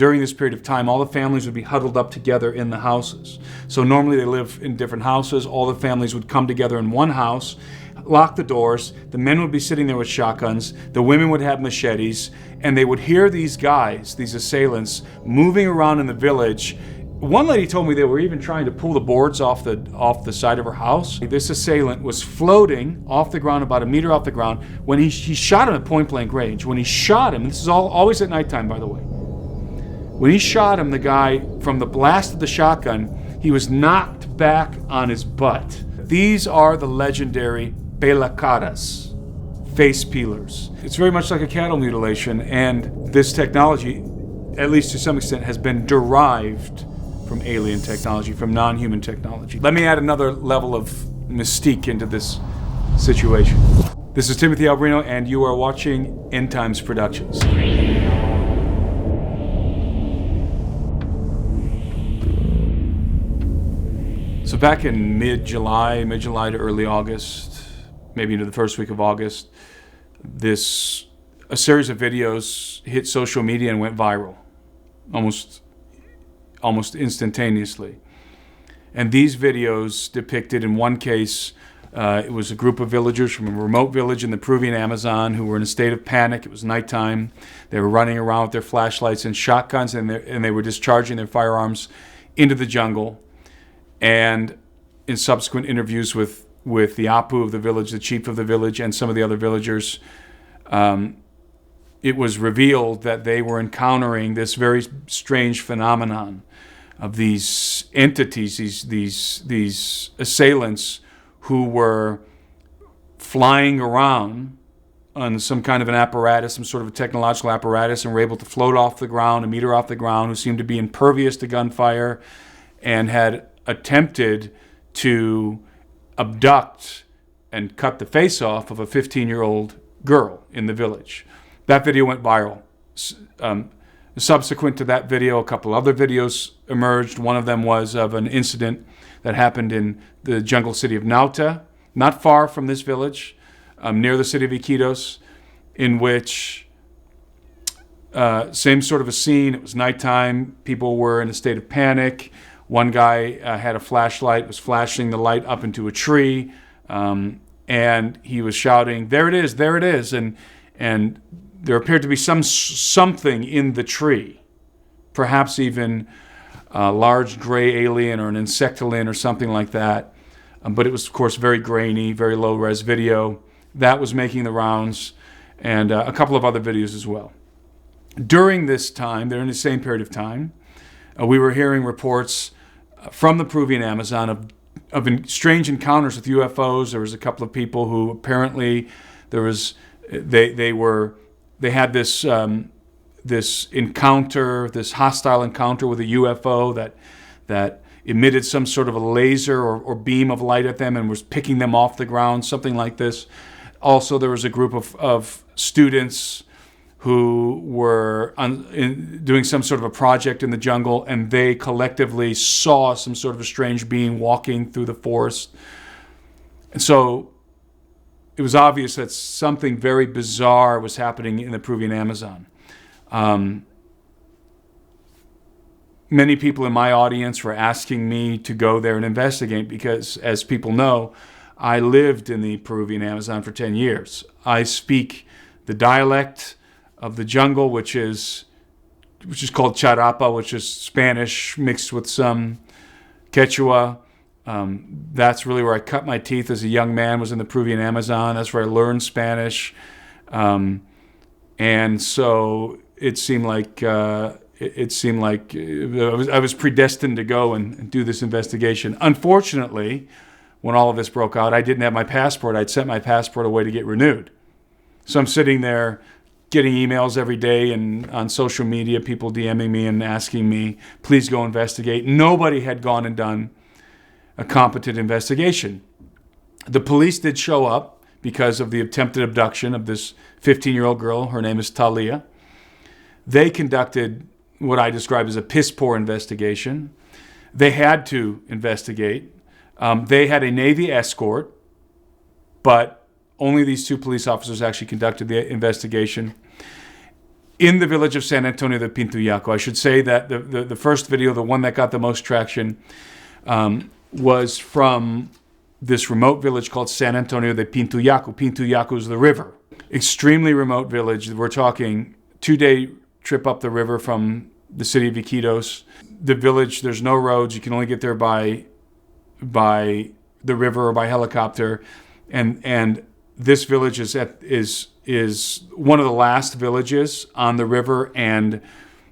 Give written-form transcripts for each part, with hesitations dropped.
During this period of time, all the families would be huddled up together in the houses. So normally they live in different houses. All the families would come together in one house, lock the doors. The men would be sitting there with shotguns. The women would have machetes. And they would hear these guys, these assailants, moving around in the village. One lady told me they were even trying to pull the boards off the side of her house. This assailant was floating off the ground, about a meter off the ground, when he shot him at point blank range. When he shot him, this is always at nighttime, by the way. When he shot him, the guy, from the blast of the shotgun, he was knocked back on his butt. These are the legendary pelacaras, face peelers. It's very much like a cattle mutilation, and this technology, at least to some extent, has been derived from alien technology, from non-human technology. Let me add another level of mystique into this situation. This is Timothy Alberino, and you are watching End Times Productions. So back in mid-July to early August, maybe into the first week of August, a series of videos hit social media and went viral, almost instantaneously. And these videos depicted, in one case, it was a group of villagers from a remote village in the Peruvian Amazon who were in a state of panic. It was nighttime. They were running around with their flashlights and shotguns, and they were discharging their firearms into the jungle. And in subsequent interviews with the Apu of the village, the chief of the village, and some of the other villagers, it was revealed that they were encountering this very strange phenomenon of these entities, these assailants who were flying around on some kind of an apparatus, some sort of a technological apparatus, and were able to float off the ground, a meter off the ground, who seemed to be impervious to gunfire, and had attempted to abduct and cut the face off of a 15-year-old girl in the village. That video went viral. Subsequent to that video, a couple other videos emerged. One of them was of an incident that happened in the jungle city of Nauta, not far from this village, near the city of Iquitos, in which same sort of a scene. It was nighttime. People were in a state of panic. One guy had a flashlight, was flashing the light up into a tree, and he was shouting, "There it is, there it is!" And there appeared to be something in the tree, perhaps even a large gray alien or an insectilin or something like that. But it was, of course, very grainy, very low-res video. That was making the rounds, and a couple of other videos as well. During this time, during the same period of time, we were hearing reports from the Peruvian Amazon of strange encounters with UFOs. There was a couple of people who apparently they had this encounter, this hostile encounter with a UFO that emitted some sort of a laser or beam of light at them and was picking them off the ground, something like this. Also, there was a group of students who were doing some sort of a project in the jungle, and they collectively saw some sort of a strange being walking through the forest. And so it was obvious that something very bizarre was happening in the Peruvian Amazon. Many people in my audience were asking me to go there and investigate because, as people know, I lived in the Peruvian Amazon for 10 years. I speak the dialect of the jungle, which is called Charapa, which is Spanish mixed with some Quechua. That's really where I cut my teeth as a young man, was in the Peruvian Amazon. That's where I learned Spanish. And so it seemed like I was predestined to go and do this investigation. Unfortunately, when all of this broke out, I didn't have my passport. I'd sent my passport away to get renewed. So I'm sitting there getting emails every day and on social media, people DMing me and asking me, please go investigate. Nobody had gone and done a competent investigation. The police did show up because of the attempted abduction of this 15-year-old girl. Her name is Talia. They conducted what I describe as a piss-poor investigation. They had to investigate. They had a Navy escort, but only these two police officers actually conducted the investigation. in the village of San Antonio de Pintoyaku. I should say that the first video, the one that got the most traction, was from this remote village called San Antonio de Pintoyaku. Pintuyaku is the river. Extremely remote village. We're talking 2-day trip up the river from the city of Iquitos. The village, there's no roads. You can only get there by the river or by helicopter. And this village is one of the last villages on the river, and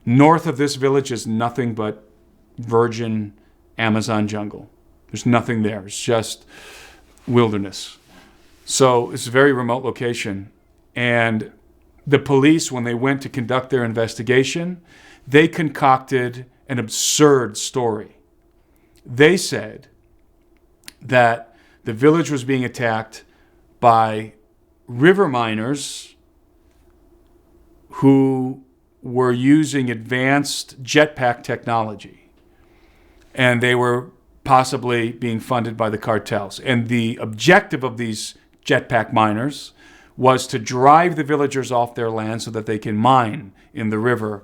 north of this village is nothing but virgin Amazon jungle. There's nothing there. It's just wilderness. So it's a very remote location. And the police, when they went to conduct their investigation, they concocted an absurd story. They said that the village was being attacked by river miners who were using advanced jetpack technology. And they were possibly being funded by the cartels. And the objective of these jetpack miners was to drive the villagers off their land so that they can mine in the river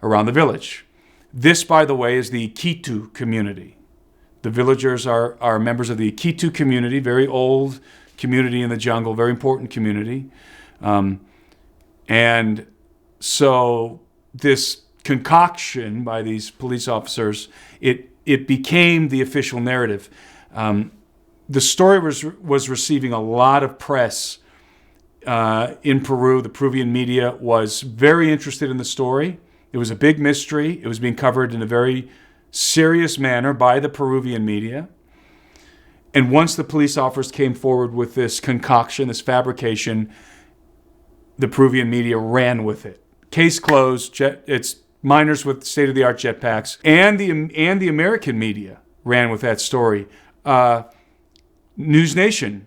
around the village. This, by the way, is the Iquitu community. The villagers are members of the Iquitu community, very old community in the jungle, very important community. And so this concoction by these police officers, it became the official narrative. The story was receiving a lot of press in Peru. The Peruvian media was very interested in the story. It was a big mystery. It was being covered in a very serious manner by the Peruvian media. And once the police officers came forward with this concoction, this fabrication, the Peruvian media ran with it. Case closed. It's miners with state-of-the-art jetpacks, and the American media ran with that story. News Nation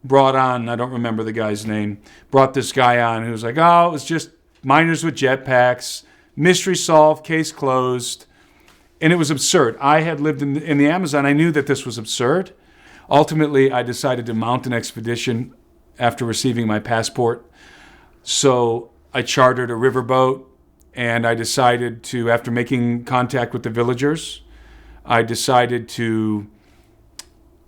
brought on, I don't remember the guy's name, brought this guy on who was like, oh, it was just miners with jetpacks, mystery solved, case closed. And it was absurd. I had lived in the Amazon. I knew that this was absurd. Ultimately, I decided to mount an expedition after receiving my passport. So I chartered a riverboat, and I decided to, after making contact with the villagers, I decided to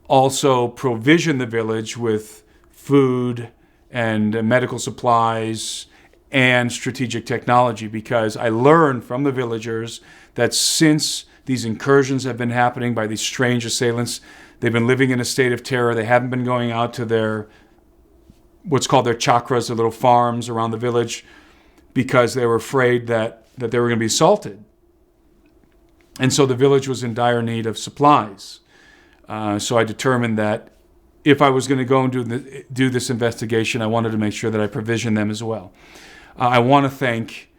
also provision the village with food and medical supplies and strategic technology, because I learned from the villagers that since these incursions have been happening by these strange assailants, they've been living in a state of terror. They haven't been going out to their, what's called their chakras, their little farms around the village, because they were afraid that they were going to be assaulted. And so the village was in dire need of supplies. So I determined that if I was going to go and do this investigation, I wanted to make sure that I provisioned them as well. I want to thank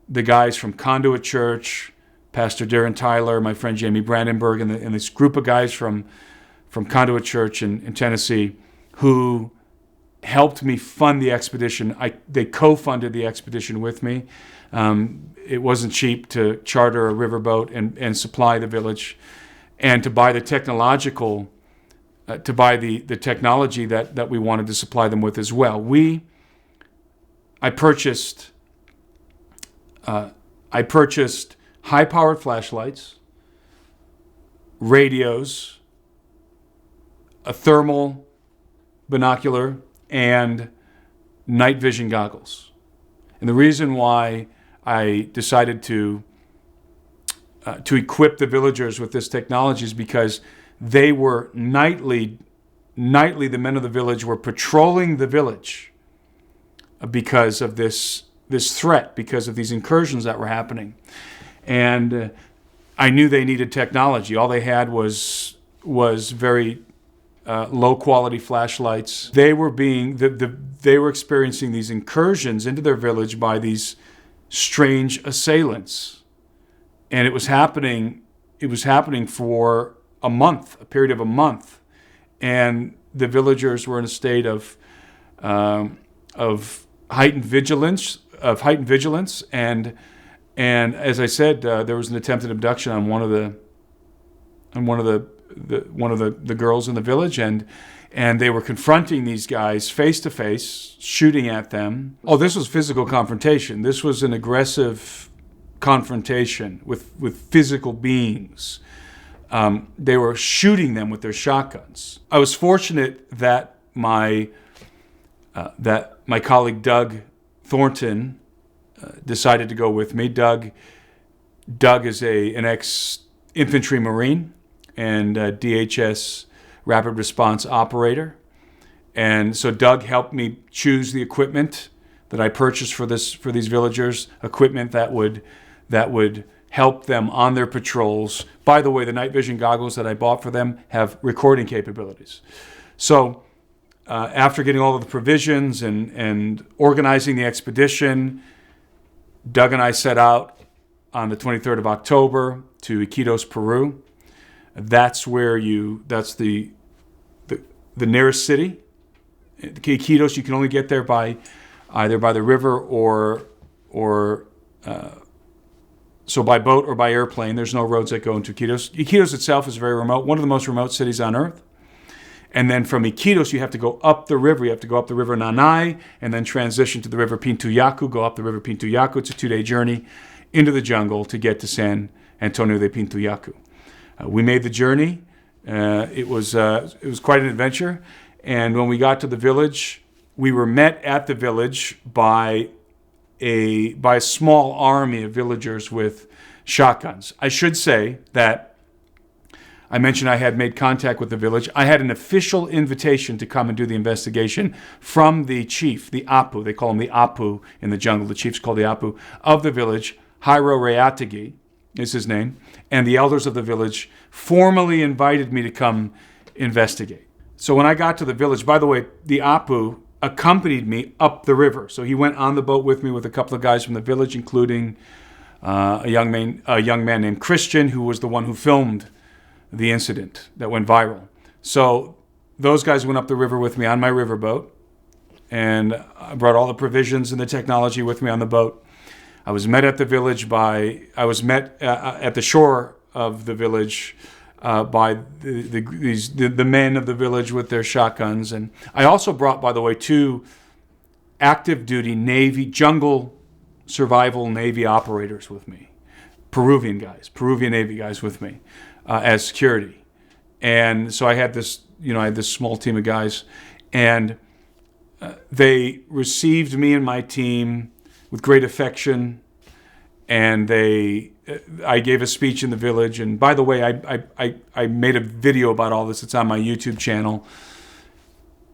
the guys from Conduit Church, Pastor Darren Tyler, my friend Jamie Brandenburg, and this group of guys from Conduit Church in Tennessee who helped me fund the expedition. They co-funded the expedition with me. It wasn't cheap to charter a riverboat and supply the village, and to buy the technology that we wanted to supply them with as well. I purchased high-powered flashlights, radios, a thermal binocular, and night vision goggles. And the reason why I decided to equip the villagers with this technology is because they were nightly the men of the village were patrolling the village because of this threat, because of these incursions that were happening. And I knew they needed technology. All they had was very low-quality flashlights. They were experiencing these incursions into their village by these strange assailants, and it was happening for a period of a month, and the villagers were in a state of heightened vigilance, and as I said, there was an attempted abduction on one of the girls in the village, and And they were confronting these guys face to face, shooting at them. Oh, this was physical confrontation. This was an aggressive confrontation with physical beings. They were shooting them with their shotguns. I was fortunate that my colleague Doug Thornton decided to go with me. Doug is an ex-infantry Marine and DHS rapid response operator. And so Doug helped me choose the equipment that I purchased for these villagers, equipment that would help them on their patrols. By the way, the night vision goggles that I bought for them have recording capabilities. So after getting all of the provisions and organizing the expedition, Doug and I set out on the 23rd of October to Iquitos, Peru. That's the nearest city. Iquitos, you can only get there either by the river or so by boat or by airplane. There's no roads that go into Iquitos. Iquitos itself is very remote, one of the most remote cities on Earth. And then from Iquitos, you have to go up the river. You have to go up the river Nanay and then transition to the river Pintuyaku, go up the river Pintuyaku. It's a 2-day journey into the jungle to get to San Antonio de Pintoyaku. We made the journey. It was quite an adventure. And when we got to the village, we were met at the village by a small army of villagers with shotguns. I should say that I mentioned I had made contact with the village. I had an official invitation to come and do the investigation from the chief, the Apu. They call him the Apu in the jungle. The chief's called the Apu of the village. Jairo Reategi is his name. And the elders of the village formally invited me to come investigate. So when I got to the village, by the way, the Apu accompanied me up the river. So he went on the boat with me with a couple of guys from the village, including a young man named Christian, who was the one who filmed the incident that went viral. So those guys went up the river with me on my riverboat, and I brought all the provisions and the technology with me on the boat. I was met at the village at the shore of the village by the men of the village with their shotguns. And I also brought, by the way, 2 active duty jungle survival Navy operators with me, Peruvian Navy guys with me as security. And so I had this small team of guys, and they received me and my team with great affection. And I gave a speech in the village. And by the way, I made a video about all this. It's on my YouTube channel.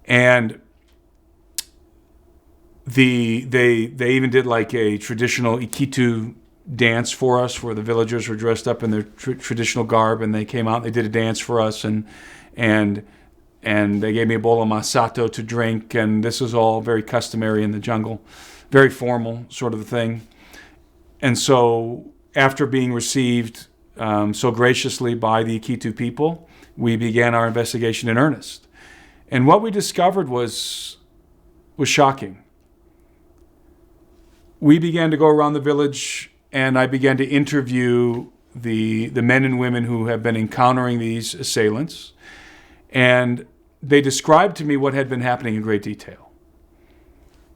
And they even did like a traditional Iquitu dance for us, where the villagers were dressed up in their traditional garb, and they came out and they did a dance for us, and they gave me a bowl of masato to drink, and this is all very customary in the jungle, very formal sort of a thing. And so after being received so graciously by the Iquitu people, we began our investigation in earnest. And what we discovered was shocking. We began to go around the village, and I began to interview the men and women who have been encountering these assailants. And they described to me what had been happening in great detail.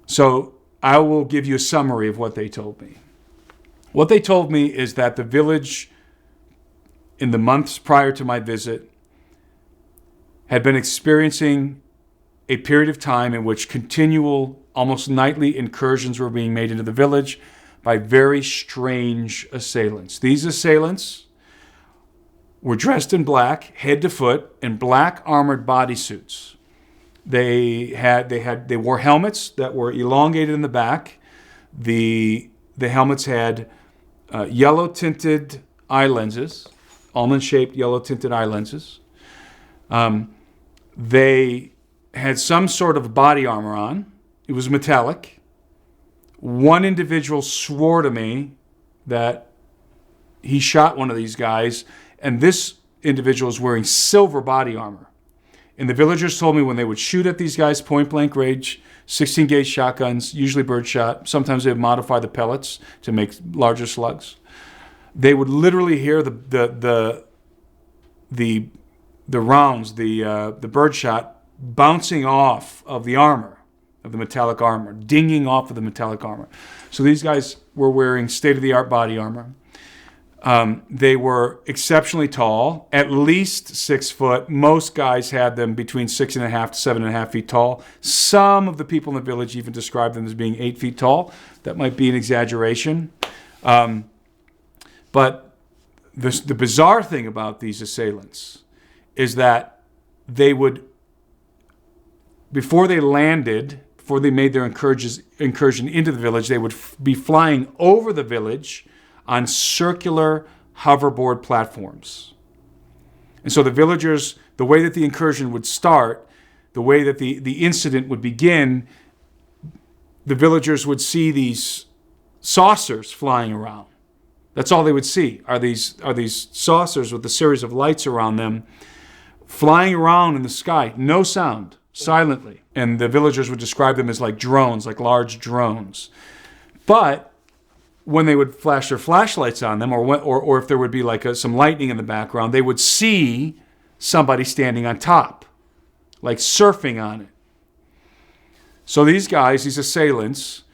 So I will give you a summary of what they told me. What they told me is that the village, in the months prior to my visit, had been experiencing a period of time in which continual, almost nightly incursions were being made into the village by very strange assailants. These assailants were dressed in black, head to foot, in black armored bodysuits. They wore helmets that were elongated in the back. The helmets had yellow tinted eye lenses, almond-shaped yellow tinted eye lenses. They had some sort of body armor on. It was metallic. One individual swore to me that he shot one of these guys, and this individual was wearing silver body armor. And the villagers told me when they would shoot at these guys point blank range, 16 gauge shotguns, usually birdshot. Sometimes they would modify the pellets to make larger slugs. They would literally hear the rounds, the birdshot bouncing off of the armor, of the metallic armor, dinging off of the metallic armor. So these guys were wearing state-of-the-art body armor. They were exceptionally tall, at least 6 foot. Most guys had them between 6.5 to 7.5 feet tall. Some of the people in the village even described them as being 8 feet tall. That might be an exaggeration. But the bizarre thing about these assailants is that they would, before they landed, before they made their incursion into the village, they would be flying over the village on circular hoverboard platforms. And so the villagers, the way that the incursion would start, the way that the incident would begin, the villagers would see these saucers flying around. That's all they would see, are these saucers with a series of lights around them flying around in the sky, no sound, silently. And the villagers would describe them as like drones, like large drones. But when they would flash their flashlights on them, or if there would be like some lightning in the background, they would see somebody standing on top, like surfing on it. So these guys, these assailants,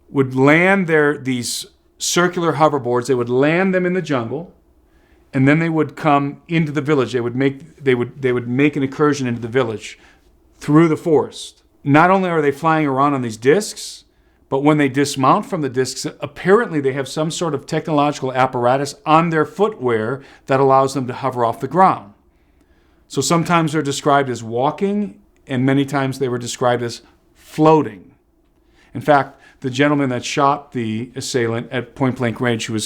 would land these circular hoverboards. They would land them in the jungle, and then they would come into the village. They would make an incursion into the village through the forest. Not only are they flying around on these discs, but when they dismount from the discs, apparently they have some sort of technological apparatus on their footwear that allows them to hover off the ground. So sometimes they're described as walking, and many times they were described as floating. In fact, the gentleman that shot the assailant at point-blank range, who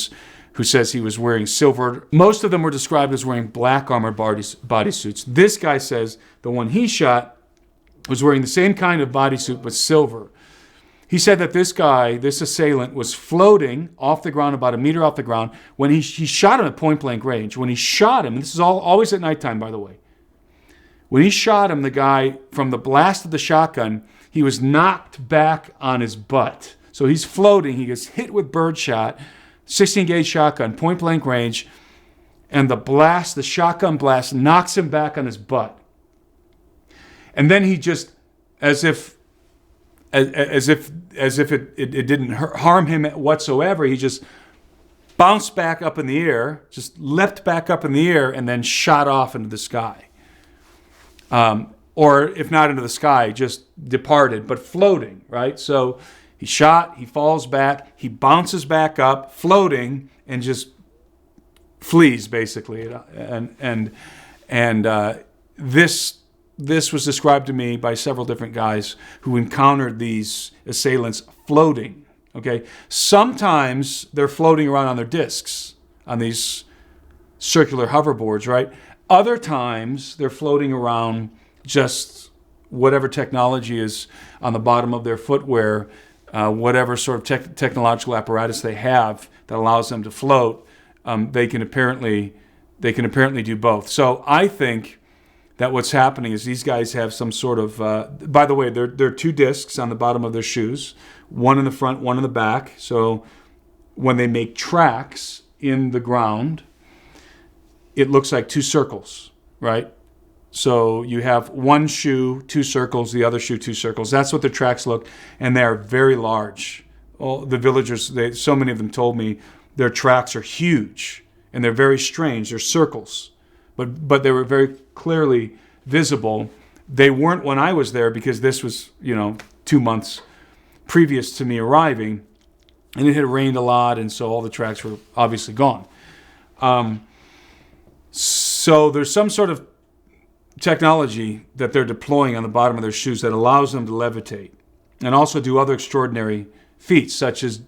says he was wearing silver, most of them were described as wearing black armored bodysuits. This guy says the one he shot was wearing the same kind of bodysuit but silver. He said that this assailant, was floating off the ground, about a meter off the ground, when he shot him at point-blank range. When he shot him, and this is always at nighttime, by the way. When he shot him, the guy, from the blast of the shotgun, he was knocked back on his butt. So he's floating, he gets hit with birdshot, 16-gauge shotgun, point-blank range, and the shotgun blast knocks him back on his butt. And then he just, as if it didn't harm him whatsoever, he just bounced back up in the air, just leapt back up in the air, and then shot off into the sky. Or if not into the sky, just departed, but floating, right? So he shot, he falls back, he bounces back up, floating, and just flees, basically. This was described to me by several different guys who encountered these assailants floating, okay? Sometimes they're floating around on their discs, on these circular hoverboards, right? Other times they're floating around just whatever technology is on the bottom of their footwear, whatever sort of technological apparatus they have that allows them to float. They can apparently do both. So I think that what's happening is these guys have some sort of, by the way, there are 2 discs on the bottom of their shoes, one in the front, one in the back. So when they make tracks in the ground, it looks like 2 circles, right? So you have one shoe, 2 circles, the other shoe, 2 circles. That's what their tracks look, and they are very large. All the villagers, so many of them told me their tracks are huge, and they're very strange. They're circles. But they were very clearly visible. They weren't when I was there because this was, 2 months previous to me arriving, and it had rained a lot, and so all the tracks were obviously gone. So there's some sort of technology that they're deploying on the bottom of their shoes that allows them to levitate and also do other extraordinary feats, such as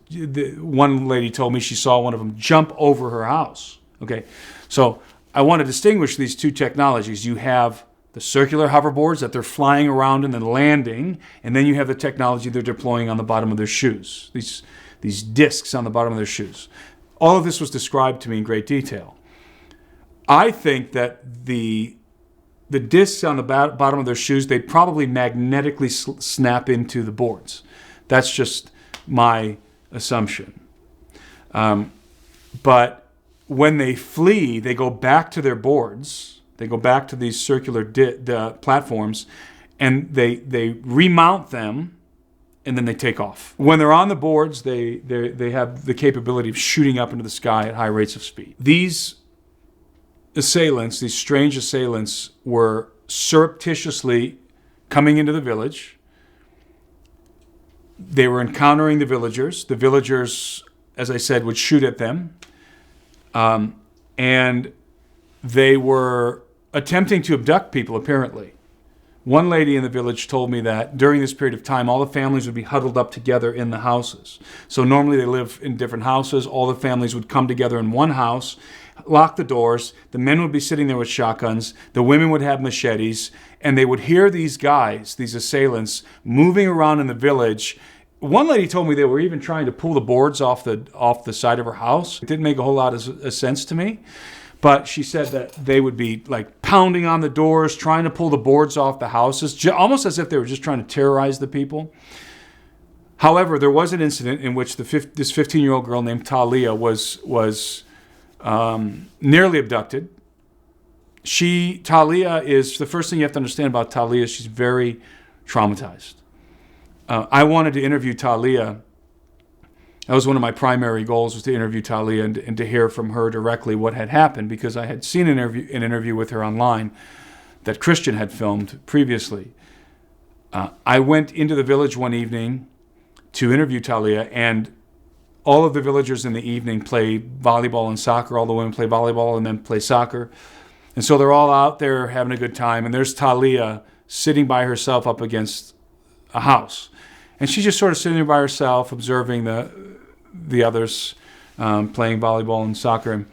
one lady told me she saw one of them jump over her house. Okay, so I want to distinguish these 2 technologies. You have the circular hoverboards that they're flying around and then landing, and then you have the technology they're deploying on the bottom of their shoes, these discs on the bottom of their shoes. All of this was described to me in great detail. I think that the discs on the bottom of their shoes, they'd probably magnetically snap into the boards. That's just my assumption. But when they flee, they go back to their boards. They go back to these circular platforms, and they remount them, and then they take off. When they're on the boards, they have the capability of shooting up into the sky at high rates of speed. These assailants, these strange assailants, were surreptitiously coming into the village. They were encountering the villagers. The villagers, as I said, would shoot at them. And they were attempting to abduct people, apparently. One lady in the village told me that during this period of time, all the families would be huddled up together in the houses. So normally they live in different houses. All the families would come together in one house, lock the doors. The men would be sitting there with shotguns. The women would have machetes. And they would hear these guys, these assailants, moving around in the village. One lady told me they were even trying to pull the boards off the side of her house. It didn't make a whole lot of sense to me. But she said that they would be like pounding on the doors, trying to pull the boards off the houses, almost as if they were just trying to terrorize the people. However, there was an incident in which this 15-year-old girl named Talia was nearly abducted. Talia is, the first thing you have to understand about Talia is she's very traumatized. I wanted to interview Talia. That was one of my primary goals, was to interview Talia and to hear from her directly what had happened, because I had seen an interview with her online that Christian had filmed previously. I went into the village one evening to interview Talia, and all of the villagers in the evening play volleyball and soccer. All the women play volleyball and men play soccer. And so they're all out there having a good time, and there's Talia sitting by herself up against a house. And she's just sort of sitting there by herself, observing the others playing volleyball and soccer. And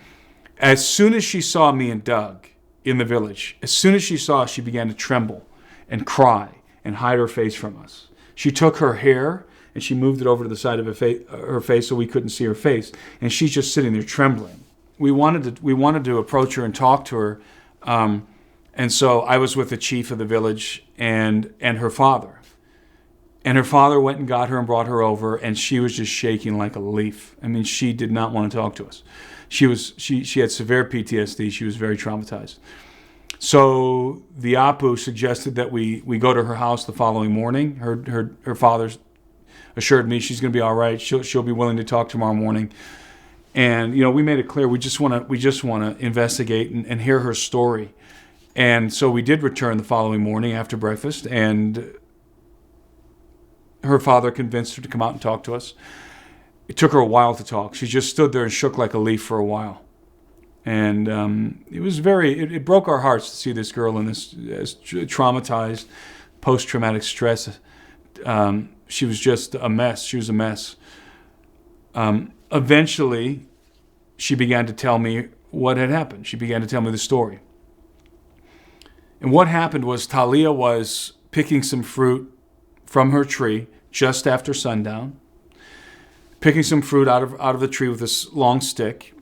as soon as she saw me and Doug in the village, as soon as she saw us, she began to tremble and cry and hide her face from us. She took her hair and she moved it over to the side of her face so we couldn't see her face. And she's just sitting there trembling. We wanted to approach her and talk to her. And so I was with the chief of the village and her father. And her father went and got her and brought her over, and she was just shaking like a leaf. I mean, she did not want to talk to us. She had severe PTSD. She was very traumatized. So the Apu suggested that we go to her house the following morning. Her father assured me she's going to be all right. She'll be willing to talk tomorrow morning. And we made it clear we just want to investigate and hear her story. And so we did return the following morning after breakfast, and her father convinced her to come out and talk to us. It took her a while to talk. She just stood there and shook like a leaf for a while. And it broke our hearts to see this girl in this traumatized, post-traumatic stress. She was just a mess. She was a mess. Eventually, she began to tell me what had happened. She began to tell me the story. And what happened was Talia was picking some fruit from her tree just after sundown, picking some fruit out of the tree with this long stick.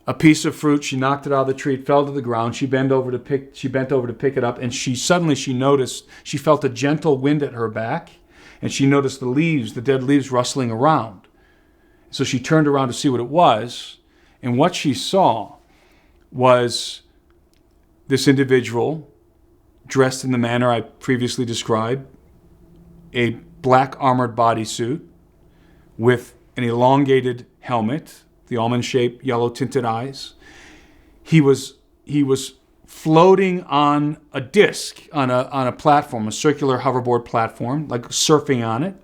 A piece of fruit, she knocked it out of the tree, it fell to the ground. She bent over to pick it up, and she noticed, she felt a gentle wind at her back, and she noticed the dead leaves rustling around. So she turned around to see what it was, and what she saw was this individual dressed in the manner I previously described, a black armored bodysuit with an elongated helmet, the almond-shaped, yellow-tinted eyes. He was floating on a disc, on a platform, a circular hoverboard platform, like surfing on it.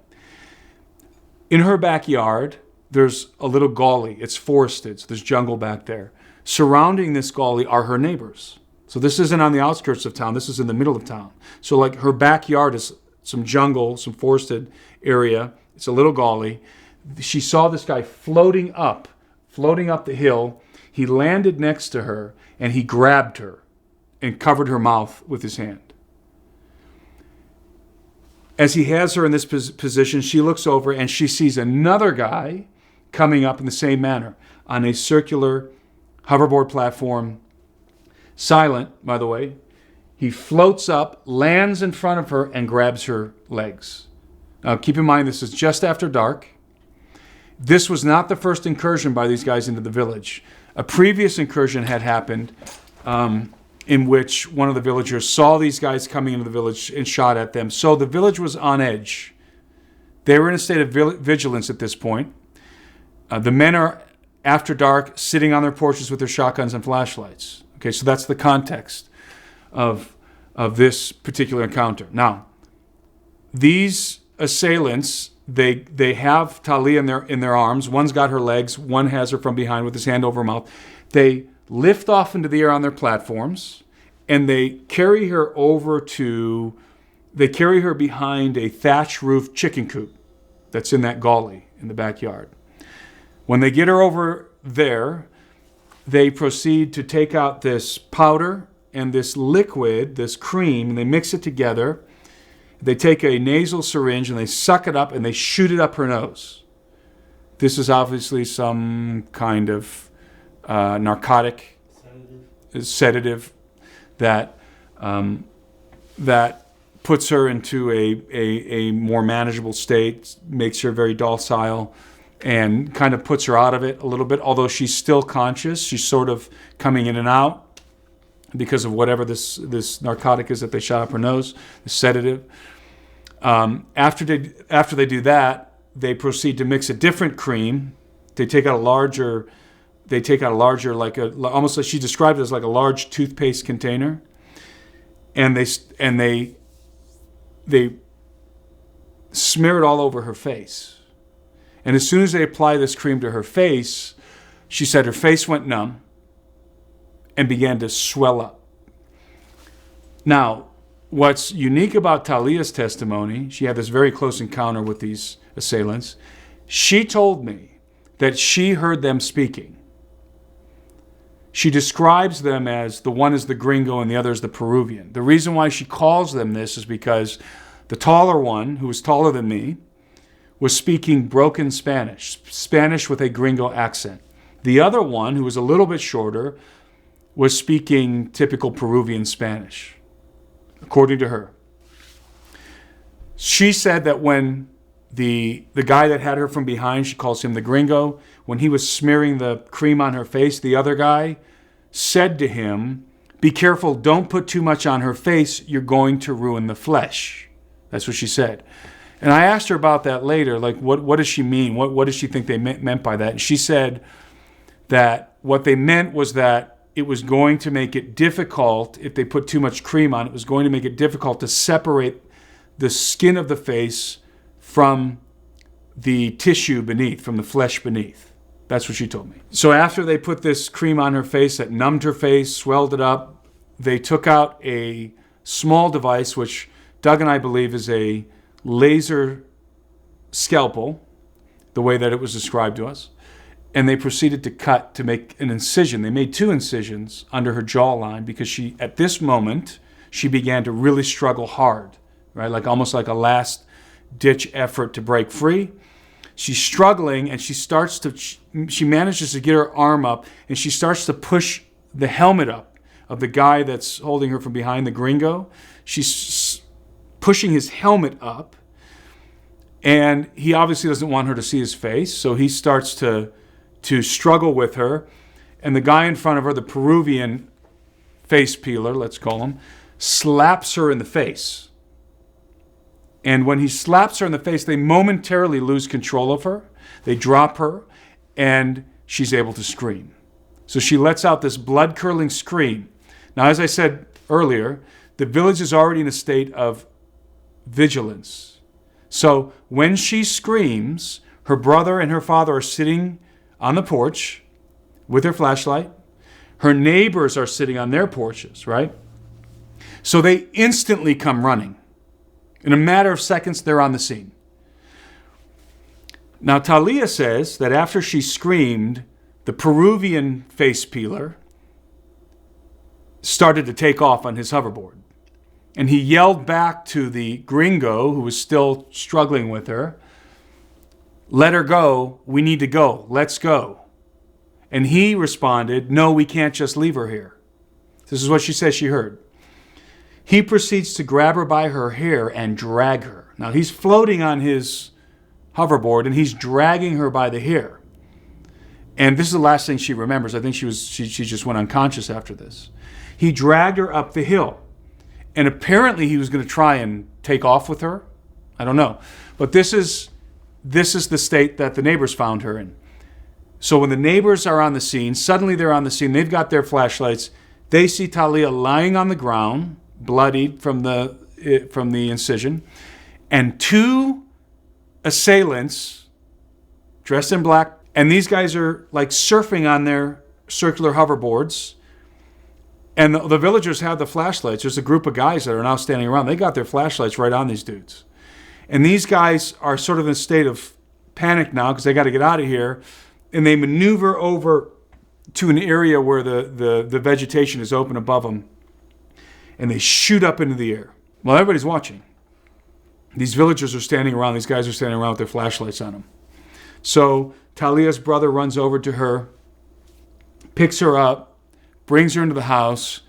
In her backyard, there's a little gully. It's forested, so there's jungle back there. Surrounding this gully are her neighbors. So this isn't on the outskirts of town. This is in the middle of town. So like her backyard is some jungle, some forested area. It's a little gully. She saw this guy floating up the hill. He landed next to her, and he grabbed her and covered her mouth with his hand. As he has her in this position, she looks over, and she sees another guy coming up in the same manner on a circular hoverboard platform. Silent, by the way. He floats up, lands in front of her, and grabs her legs. Now, keep in mind, this is just after dark. This was not the first incursion by these guys into the village. A previous incursion had happened in which one of the villagers saw these guys coming into the village and shot at them. So the village was on edge. They were in a state of vigilance at this point. The men are, after dark, sitting on their porches with their shotguns and flashlights. Okay, so that's the context of this particular encounter. Now, these assailants, they have Talia in their arms. One's got her legs. One has her from behind with his hand over her mouth. They lift off into the air on their platforms, and they carry her behind a thatch roof chicken coop that's in that gully in the backyard. When they get her over there, they proceed to take out this powder and this liquid, this cream, and they mix it together. They take a nasal syringe and they suck it up and they shoot it up her nose. This is obviously some kind of narcotic sedative that puts her into a more manageable state, makes her very docile, and kind of puts her out of it a little bit. Although she's still conscious, she's sort of coming in and out because of whatever this narcotic is that they shot up her nose, the sedative. After they do that, they proceed to mix a different cream. They take out a larger, almost like she described it as like a large toothpaste container, and they smear it all over her face. And as soon as they apply this cream to her face, she said her face went numb and began to swell up. Now, what's unique about Talia's testimony, she had this very close encounter with these assailants. She told me that she heard them speaking. She describes them as the one is the gringo and the other is the Peruvian. The reason why she calls them this is because the taller one, who was taller than me, was speaking broken Spanish, Spanish with a gringo accent. The other one, who was a little bit shorter, was speaking typical Peruvian Spanish, according to her. She said that when the guy that had her from behind, she calls him the gringo, when he was smearing the cream on her face, the other guy said to him, "Be careful, don't put too much on her face, you're going to ruin the flesh." That's what she said. And I asked her about that later, like, what does she mean? What does she think they meant by that? And she said that what they meant was that it was going to make it difficult, if they put too much cream on, it was going to make it difficult to separate the skin of the face from the tissue beneath, from the flesh beneath. That's what she told me. So after they put this cream on her face that numbed her face, swelled it up, they took out a small device, which Doug and I believe is a laser scalpel, the way that it was described to us, and they proceeded to cut to make an incision. They made 2 incisions under her jawline because she, at this moment, she began to really struggle hard, right? Like almost like a last-ditch effort to break free. She's struggling, and she manages to get her arm up, and she starts to push the helmet up of the guy that's holding her from behind, the gringo. She's pushing his helmet up, and he obviously doesn't want her to see his face, so he starts to struggle with her, and the guy in front of her, the Peruvian face peeler, let's call him, slaps her in the face. And when he slaps her in the face, they momentarily lose control of her, they drop her, and she's able to scream. So she lets out this blood-curdling scream. Now, as I said earlier, the village is already in a state of vigilance. So when she screams, her brother and her father are sitting on the porch with their flashlight. Her neighbors are sitting on their porches, right? So they instantly come running. In a matter of seconds, they're on the scene. Now, Talia says that after she screamed, the Peruvian face peeler started to take off on his hoverboard. And he yelled back to the gringo, who was still struggling with her, "Let her go. We need to go. Let's go." And he responded, "No, we can't just leave her here." This is what she says she heard. He proceeds to grab her by her hair and drag her. Now, he's floating on his hoverboard, and he's dragging her by the hair. And this is the last thing she remembers. I think she just went unconscious after this. He dragged her up the hill. And apparently he was going to try and take off with her. I don't know. But this is the state that the neighbors found her in. So when the neighbors are on the scene, suddenly they're on the scene, they've got their flashlights, they see Talia lying on the ground, bloodied from the incision, and 2 assailants dressed in black, and these guys are like surfing on their circular hoverboards. And the villagers have the flashlights. There's a group of guys that are now standing around. They got their flashlights right on these dudes. And these guys are sort of in a state of panic now because they got to get out of here. And they maneuver over to an area where the vegetation is open above them. And they shoot up into the air. While everybody's watching. These villagers are standing around. These guys are standing around with their flashlights on them. So Talia's brother runs over to her, picks her up, brings her into the house,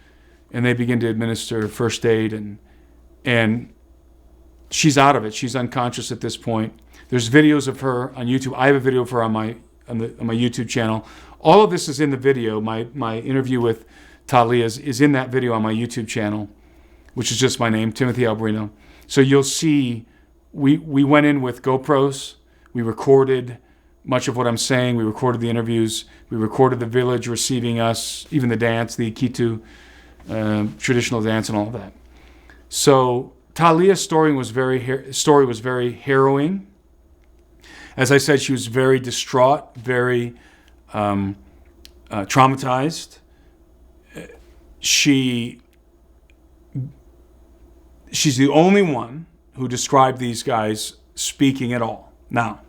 and they begin to administer first aid. And she's out of it. She's unconscious at this point. There's videos of her on YouTube. I have a video of her on my YouTube channel. All of this is in the video. My interview with Talia is in that video on my YouTube channel, which is just my name, Timothy Alberino. So you'll see we went in with GoPros. We recorded much of what I'm saying. We recorded the interviews. We recorded the village receiving us, even the dance, the Ikitu traditional dance and all of that. So Talia's story was very harrowing. As I said, she was very distraught, very traumatized. She's the only one who described these guys speaking at all. Now,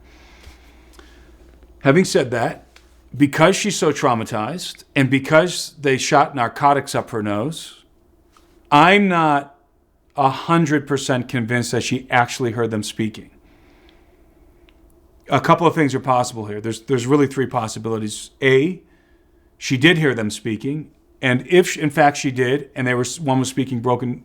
having said that, because she's so traumatized and because they shot narcotics up her nose, I'm not 100% convinced that she actually heard them speaking. A couple of things are possible here. There's really 3 possibilities. A, she did hear them speaking, and if in fact she did, and one was speaking broken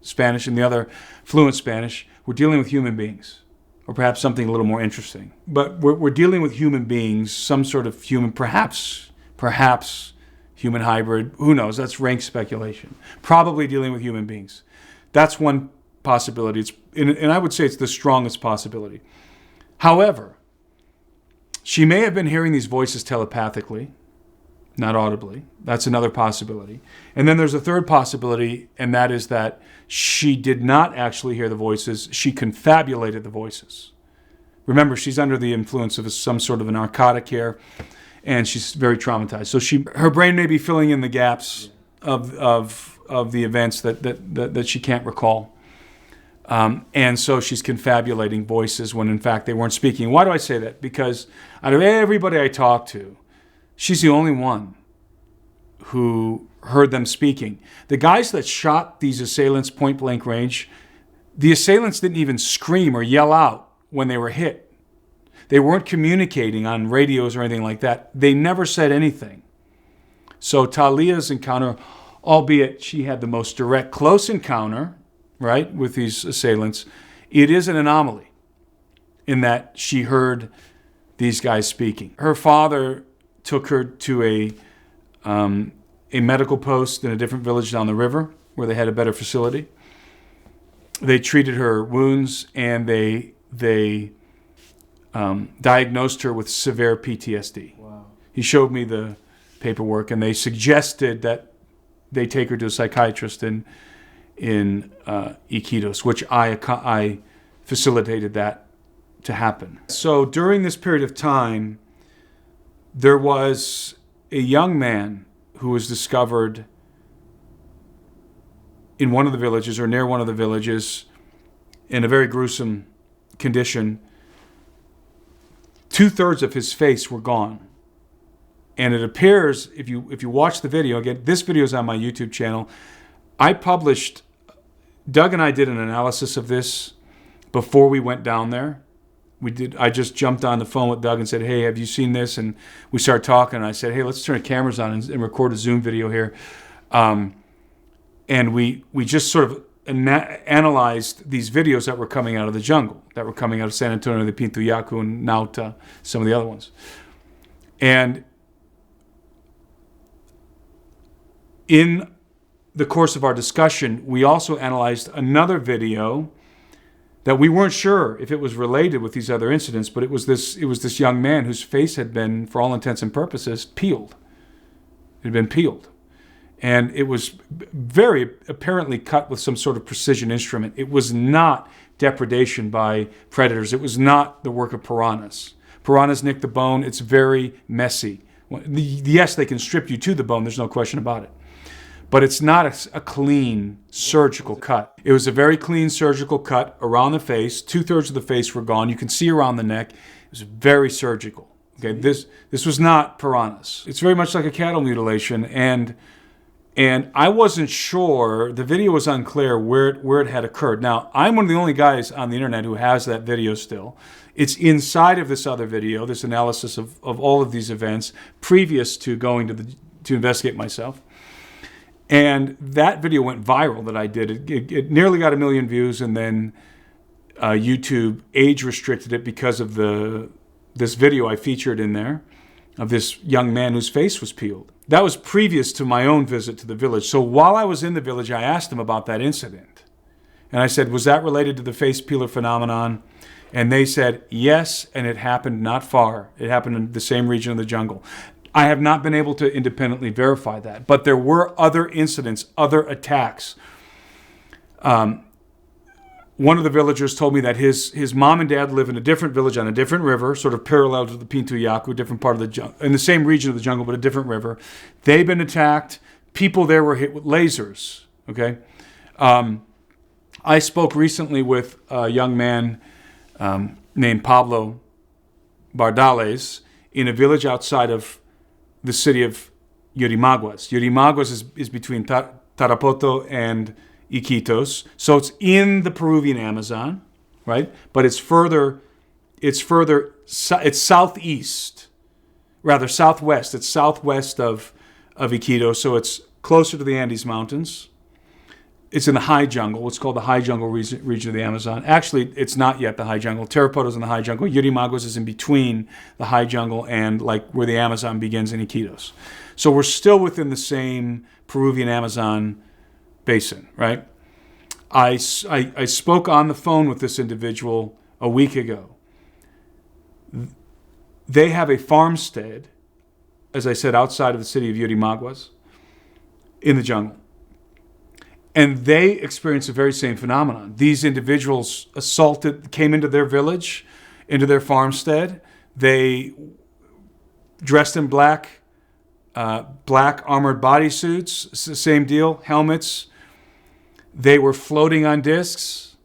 Spanish and the other fluent Spanish, we're dealing with human beings, or perhaps something a little more interesting. But we're dealing with human beings, some sort of human, perhaps human hybrid. Who knows? That's rank speculation. Probably dealing with human beings. That's one possibility. And I would say it's the strongest possibility. However, she may have been hearing these voices telepathically, not audibly. That's another possibility. And then there's a third possibility, and that is that she did not actually hear the voices. She confabulated the voices. Remember, she's under the influence of some sort of a narcotic here, and she's very traumatized. So her brain may be filling in the gaps of the events that she can't recall. And so she's confabulating voices when in fact they weren't speaking. Why do I say that? Because out of everybody I talked to, she's the only one who heard them speaking. The guys that shot these assailants point blank range, the assailants didn't even scream or yell out when they were hit. They weren't communicating on radios or anything like that. They never said anything. So Talia's encounter, albeit she had the most direct close encounter, right, with these assailants, it is an anomaly in that she heard these guys speaking. Her father took her to a medical post in a different village down the river where they had a better facility. They treated her wounds and they diagnosed her with severe PTSD. Wow. He showed me the paperwork and they suggested that they take her to a psychiatrist in Iquitos, which I facilitated that to happen. So during this period of time, there was a young man who was discovered in one of the villages or near one of the villages in a very gruesome condition. 2/3 of his face were gone. And it appears, if you watch the video, again, this video is on my YouTube channel. Doug and I did an analysis of this before we went down there. I just jumped on the phone with Doug and said, hey, have you seen this? And we started talking. And I said, hey, let's turn the cameras on and record a Zoom video here. And we just sort of analyzed these videos that were coming out of the jungle, that were coming out of San Antonio de Pintoyaku and Nauta, some of the other ones. And in the course of our discussion, we also analyzed another video that we weren't sure if it was related with these other incidents, but it was this young man whose face had been, for all intents and purposes, peeled. It had been peeled. And it was very apparently cut with some sort of precision instrument. It was not depredation by predators. It was not the work of piranhas. Piranhas nick the bone. It's very messy. Yes, they can strip you to the bone. There's no question about it. But it's not a clean surgical cut. It was a very clean surgical cut around the face. 2/3 of the face were gone. You can see around the neck. It was very surgical. Okay, this was not piranhas. It's very much like a cattle mutilation, and I wasn't sure. The video was unclear where it had occurred. Now, I'm one of the only guys on the internet who has that video still. It's inside of this other video, this analysis of all of these events previous to going to investigate myself. And that video went viral that I did. It nearly got 1 million views, and then YouTube age restricted it because of this video I featured in there of this young man whose face was peeled. That was previous to my own visit to the village. So while I was in the village, I asked them about that incident. And I said, was that related to the face peeler phenomenon? And they said, yes, and it happened not far. It happened in the same region of the jungle. I have not been able to independently verify that, but there were other incidents, other attacks. One of the villagers told me that his mom and dad live in a different village on a different river, sort of parallel to the Pintuyaku, different part of the jungle, in the same region of the jungle, but a different river. They've been attacked. People there were hit with lasers. Okay, I spoke recently with a young man named Pablo Bardales in a village outside of the city of Yurimaguas. Yurimaguas is between Tarapoto and Iquitos. So it's in the Peruvian Amazon, right? But it's southeast, rather southwest. It's southwest of Iquitos, so it's closer to the Andes Mountains. It's in the high jungle, what's called the high jungle region of the Amazon. Actually, it's not yet the high jungle. Tarapoto's in the high jungle. Yurimaguas is in between the high jungle and like where the Amazon begins in Iquitos. So we're still within the same Peruvian Amazon basin, right? I spoke on the phone with this individual a week ago. They have a farmstead, as I said, outside of the city of Yurimaguas, in the jungle. And they experienced the very same phenomenon. These individuals came into their village, into their farmstead. They dressed in black armored bodysuits, same deal, helmets. They were floating on discs.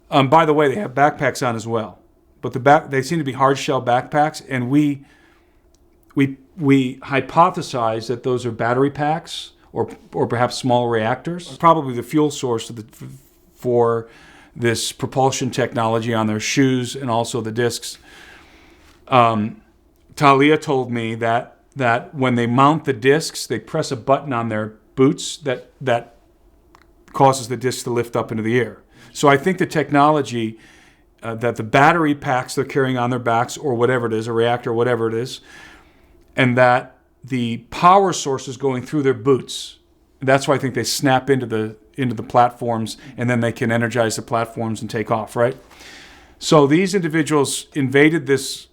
By the way, they have backpacks on as well. But they seem to be hard shell backpacks, and we hypothesize that those are battery packs, or perhaps small reactors. Probably the fuel source for this propulsion technology on their shoes and also the discs. Talia told me that when they mount the discs, they press a button on their boots that causes the discs to lift up into the air. So I think the technology that the battery packs they're carrying on their backs, or whatever it is, a reactor, whatever it is, and that the power source is going through their boots. That's why I think they snap into the platforms, and then they can energize the platforms and take off, right? So these individuals invaded this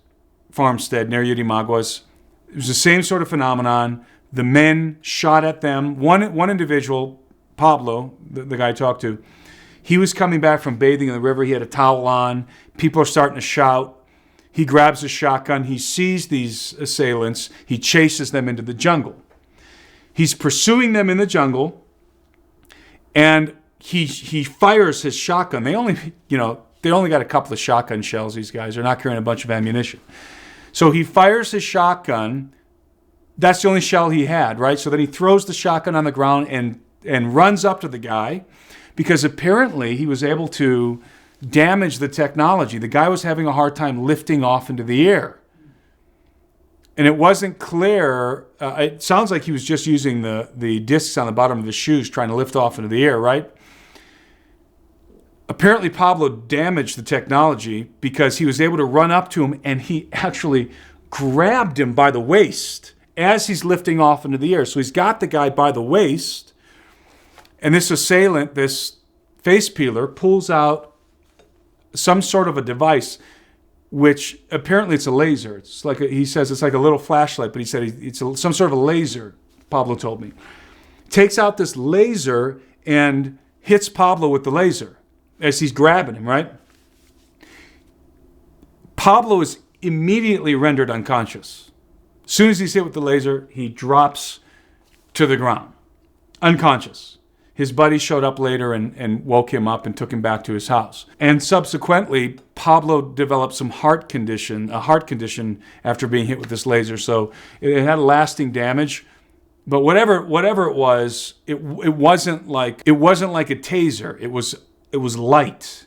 farmstead near Yurimaguas. It was the same sort of phenomenon. The men shot at them. One individual, Pablo, the guy I talked to, he was coming back from bathing in the river. He had a towel on. People are starting to shout. He grabs a shotgun. He sees these assailants. He chases them into the jungle. He's pursuing them in the jungle, and he fires his shotgun. They only got a couple of shotgun shells, these guys. They're not carrying a bunch of ammunition. So he fires his shotgun. That's the only shell he had, right? So then he throws the shotgun on the ground and runs up to the guy, because apparently he was able to damage the technology. The guy was having a hard time lifting off into the air. And it wasn't clear. It sounds like he was just using the discs on the bottom of his shoes trying to lift off into the air, right? Apparently Pablo damaged the technology because he was able to run up to him, and he actually grabbed him by the waist as he's lifting off into the air. So he's got the guy by the waist, and this assailant, this face peeler, pulls out some sort of a device, which apparently it's a laser. It's like he says it's like a little flashlight, but he said it's some sort of a laser, Pablo told me. Takes out this laser and hits Pablo with the laser as he's grabbing him, right? Pablo is immediately rendered unconscious. As soon as he's hit with the laser, he drops to the ground, unconscious. His buddy showed up later and woke him up and took him back to his house. And subsequently, Pablo developed a heart condition after being hit with this laser. So it had lasting damage. But whatever it was, it wasn't like a taser. It was light.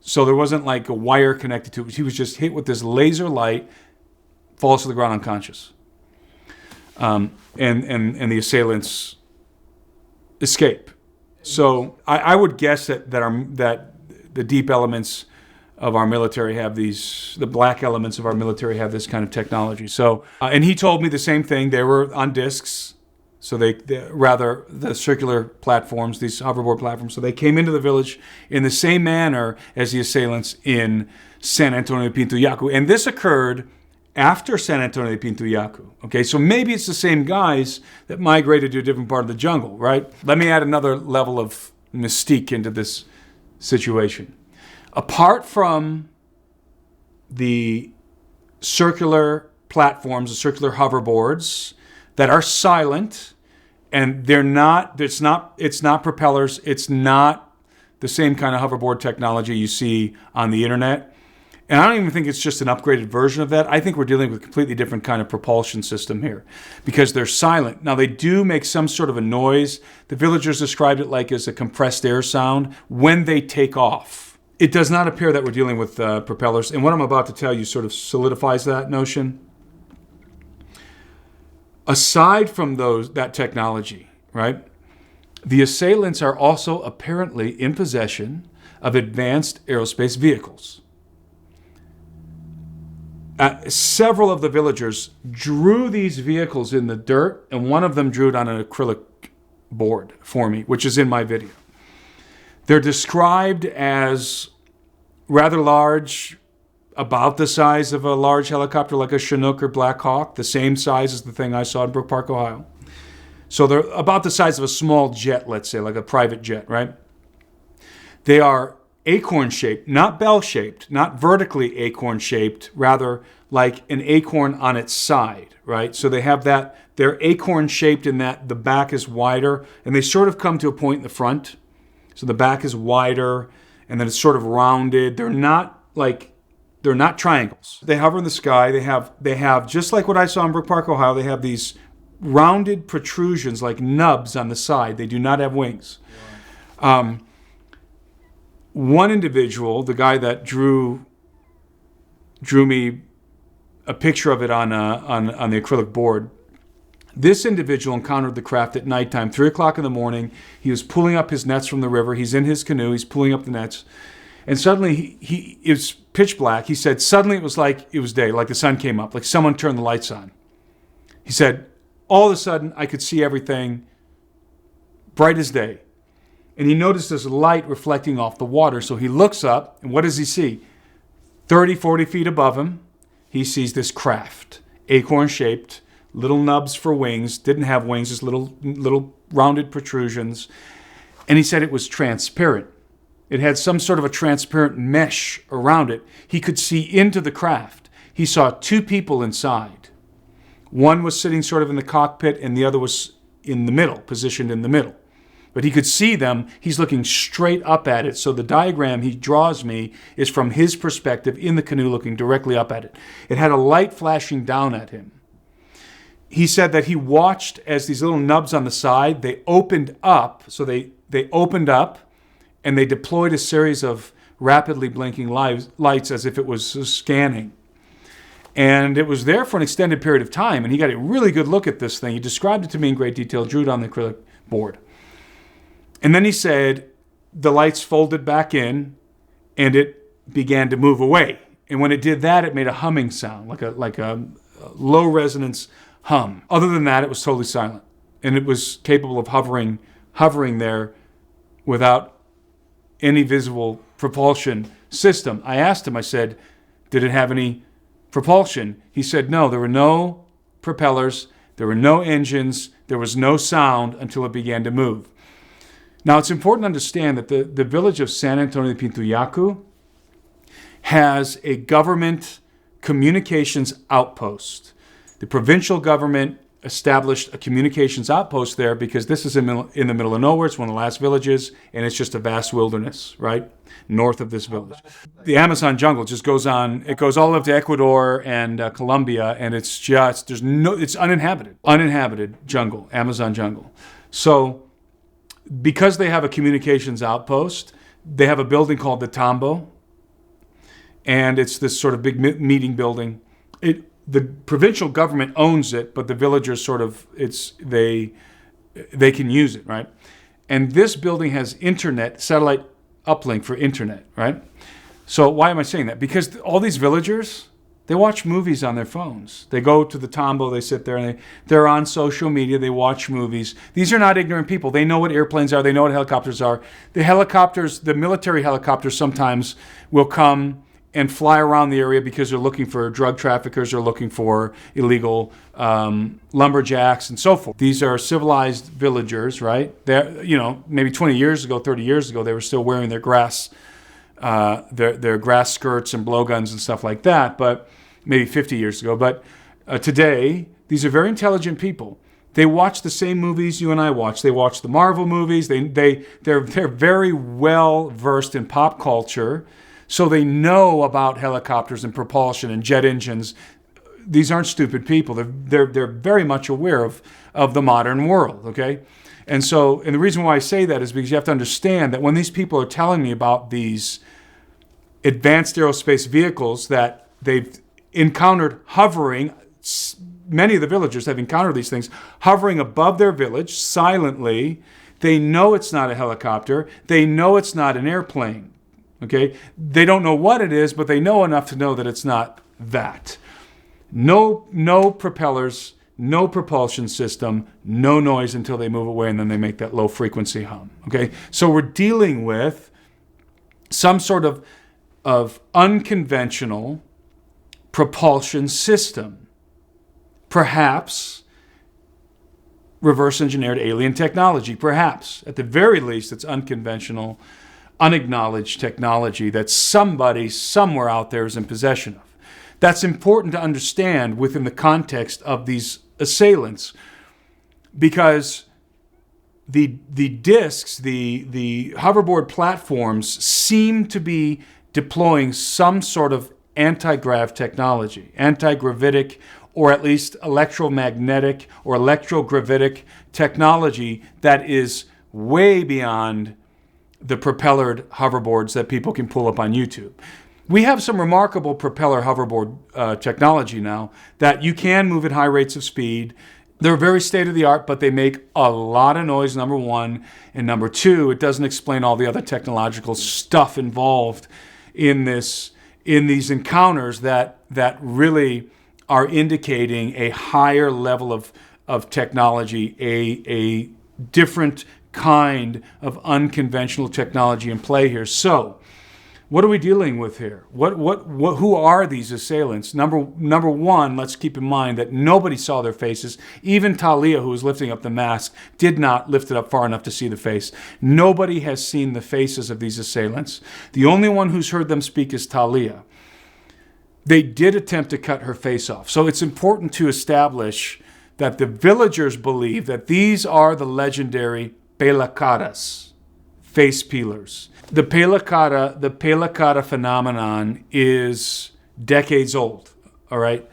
So there wasn't like a wire connected to it. He was just hit with this laser light, falls to the ground unconscious. And the assailants escape. So I would guess that the deep elements of our military have the black elements of our military have this kind of technology. So, and he told me the same thing. They were on discs, so the circular platforms, these hoverboard platforms. So they came into the village in the same manner as the assailants in San Antonio de Pintoyaku. And this occurred after San Antonio de Pintoyaku. Okay, so maybe it's the same guys that migrated to a different part of the jungle, right? Let me add another level of mystique into this situation. Apart from the circular platforms, the circular hoverboards that are silent, and it's not propellers, it's not the same kind of hoverboard technology you see on the internet. And I don't even think it's just an upgraded version of that. I think we're dealing with a completely different kind of propulsion system here because they're silent. Now, they do make some sort of a noise. The villagers described it like as a compressed air sound when they take off. It does not appear that we're dealing with propellers. And what I'm about to tell you sort of solidifies that notion. Aside from that technology, right, the assailants are also apparently in possession of advanced aerospace vehicles. Several of the villagers drew these vehicles in the dirt, and one of them drew it on an acrylic board for me, which is in my video. They're described as rather large, about the size of a large helicopter like a Chinook or Black Hawk, the same size as the thing I saw in Brook Park, Ohio. So they're about the size of a small jet, let's say, like a private jet, right? They are acorn-shaped, not bell-shaped, not vertically acorn-shaped, rather like an acorn on its side, right? So they have that, they're acorn-shaped in that the back is wider, and they sort of come to a point in the front. So the back is wider, and then it's sort of rounded. They're not triangles. They hover in the sky. They have just like what I saw in Brook Park, Ohio, they have these rounded protrusions like nubs on the side. They do not have wings. Wow. One individual, the guy that drew me a picture of it on the acrylic board, this individual encountered the craft at nighttime, 3 o'clock in the morning. He was pulling up his nets from the river. He's in his canoe. He's pulling up the nets. And suddenly, it was pitch black. He said, suddenly it was like it was day, like the sun came up, like someone turned the lights on. He said, all of a sudden, I could see everything bright as day. And he noticed this light reflecting off the water. So he looks up, and what does he see? 30, 40 feet above him, he sees this craft, acorn-shaped, little nubs for wings, didn't have wings, just little rounded protrusions. And he said it was transparent. It had some sort of a transparent mesh around it. He could see into the craft. He saw 2 people inside. One was sitting sort of in the cockpit, and the other was in the middle, positioned in the middle. But he could see them. He's looking straight up at it. So the diagram he draws me is from his perspective in the canoe looking directly up at it. It had a light flashing down at him. He said that he watched as these little nubs on the side, they opened up. So they opened up and they deployed a series of rapidly blinking lights as if it was scanning. And it was there for an extended period of time. And he got a really good look at this thing. He described it to me in great detail, drew it on the acrylic board. And then he said the lights folded back in and it began to move away. And when it did that, it made a humming sound, like a low resonance hum. Other than that, it was totally silent. And it was capable of hovering there without any visible propulsion system. I asked him, I said, did it have any propulsion? He said, no, there were no propellers, there were no engines, there was no sound until it began to move. Now, it's important to understand that the village of San Antonio de Pintoyaku has a government communications outpost. The provincial government established a communications outpost there because this is in the middle of nowhere. It's one of the last villages, and it's just a vast wilderness, right, north of this village. The Amazon jungle just goes on. It goes all up to Ecuador and Colombia, and it's uninhabited jungle, Amazon jungle. So because they have a communications outpost, they have a building called the Tambo, and it's this sort of big meeting building. The provincial government owns it, but the villagers they can use it, right? And this building has internet, satellite uplink for internet, right? So why am I saying that? Because all these villagers, they watch movies on their phones. They go to the Tambo, they sit there, and they're on social media, they watch movies. These are not ignorant people. They know what airplanes are, they know what helicopters are. The military helicopters sometimes will come and fly around the area because they're looking for drug traffickers, they're looking for illegal lumberjacks and so forth. These are civilized villagers, right? They're, maybe 20 years ago, 30 years ago, they were still wearing their grass skirts and blowguns and stuff like that, but maybe 50 years ago. But today, these are very intelligent people. They watch the same movies you and I watch. They watch the Marvel movies. They're very well versed in pop culture. So they know about helicopters and propulsion and jet engines. These aren't stupid people. They're very much aware of the modern world, okay? And the reason why I say that is because you have to understand that when these people are telling me about these advanced aerospace vehicles that they've encountered hovering, many of the villagers have encountered these things, hovering above their village silently. They know it's not a helicopter. They know it's not an airplane. Okay, they don't know what it is, but they know enough to know that it's not that. No propellers, no propulsion system, no noise until they move away, and then they make that low frequency hum. Okay, so we're dealing with some sort of unconventional propulsion system, perhaps reverse engineered alien technology, perhaps at the very least it's unconventional, unacknowledged technology that somebody somewhere out there is in possession of. That's important to understand within the context of these assailants, because the discs, the hoverboard platforms seem to be deploying some sort of anti-grav technology, anti-gravitic, or at least electromagnetic or electrogravitic technology that is way beyond the propellered hoverboards that people can pull up on YouTube. We have some remarkable propeller hoverboard technology now that you can move at high rates of speed. They're very state-of-the-art, but they make a lot of noise, number one. And number two, it doesn't explain all the other technological stuff involved in these encounters that really are indicating a higher level of technology, a different kind of unconventional technology in play here. So, what are we dealing with here? Who are these assailants? Number one, let's keep in mind that nobody saw their faces. Even Talia, who was lifting up the mask, did not lift it up far enough to see the face. Nobody has seen the faces of these assailants. The only one who's heard them speak is Talia. They did attempt to cut her face off. So it's important to establish that the villagers believe that these are the legendary pelacaras, face peelers. The pelacara phenomenon is decades old, all right?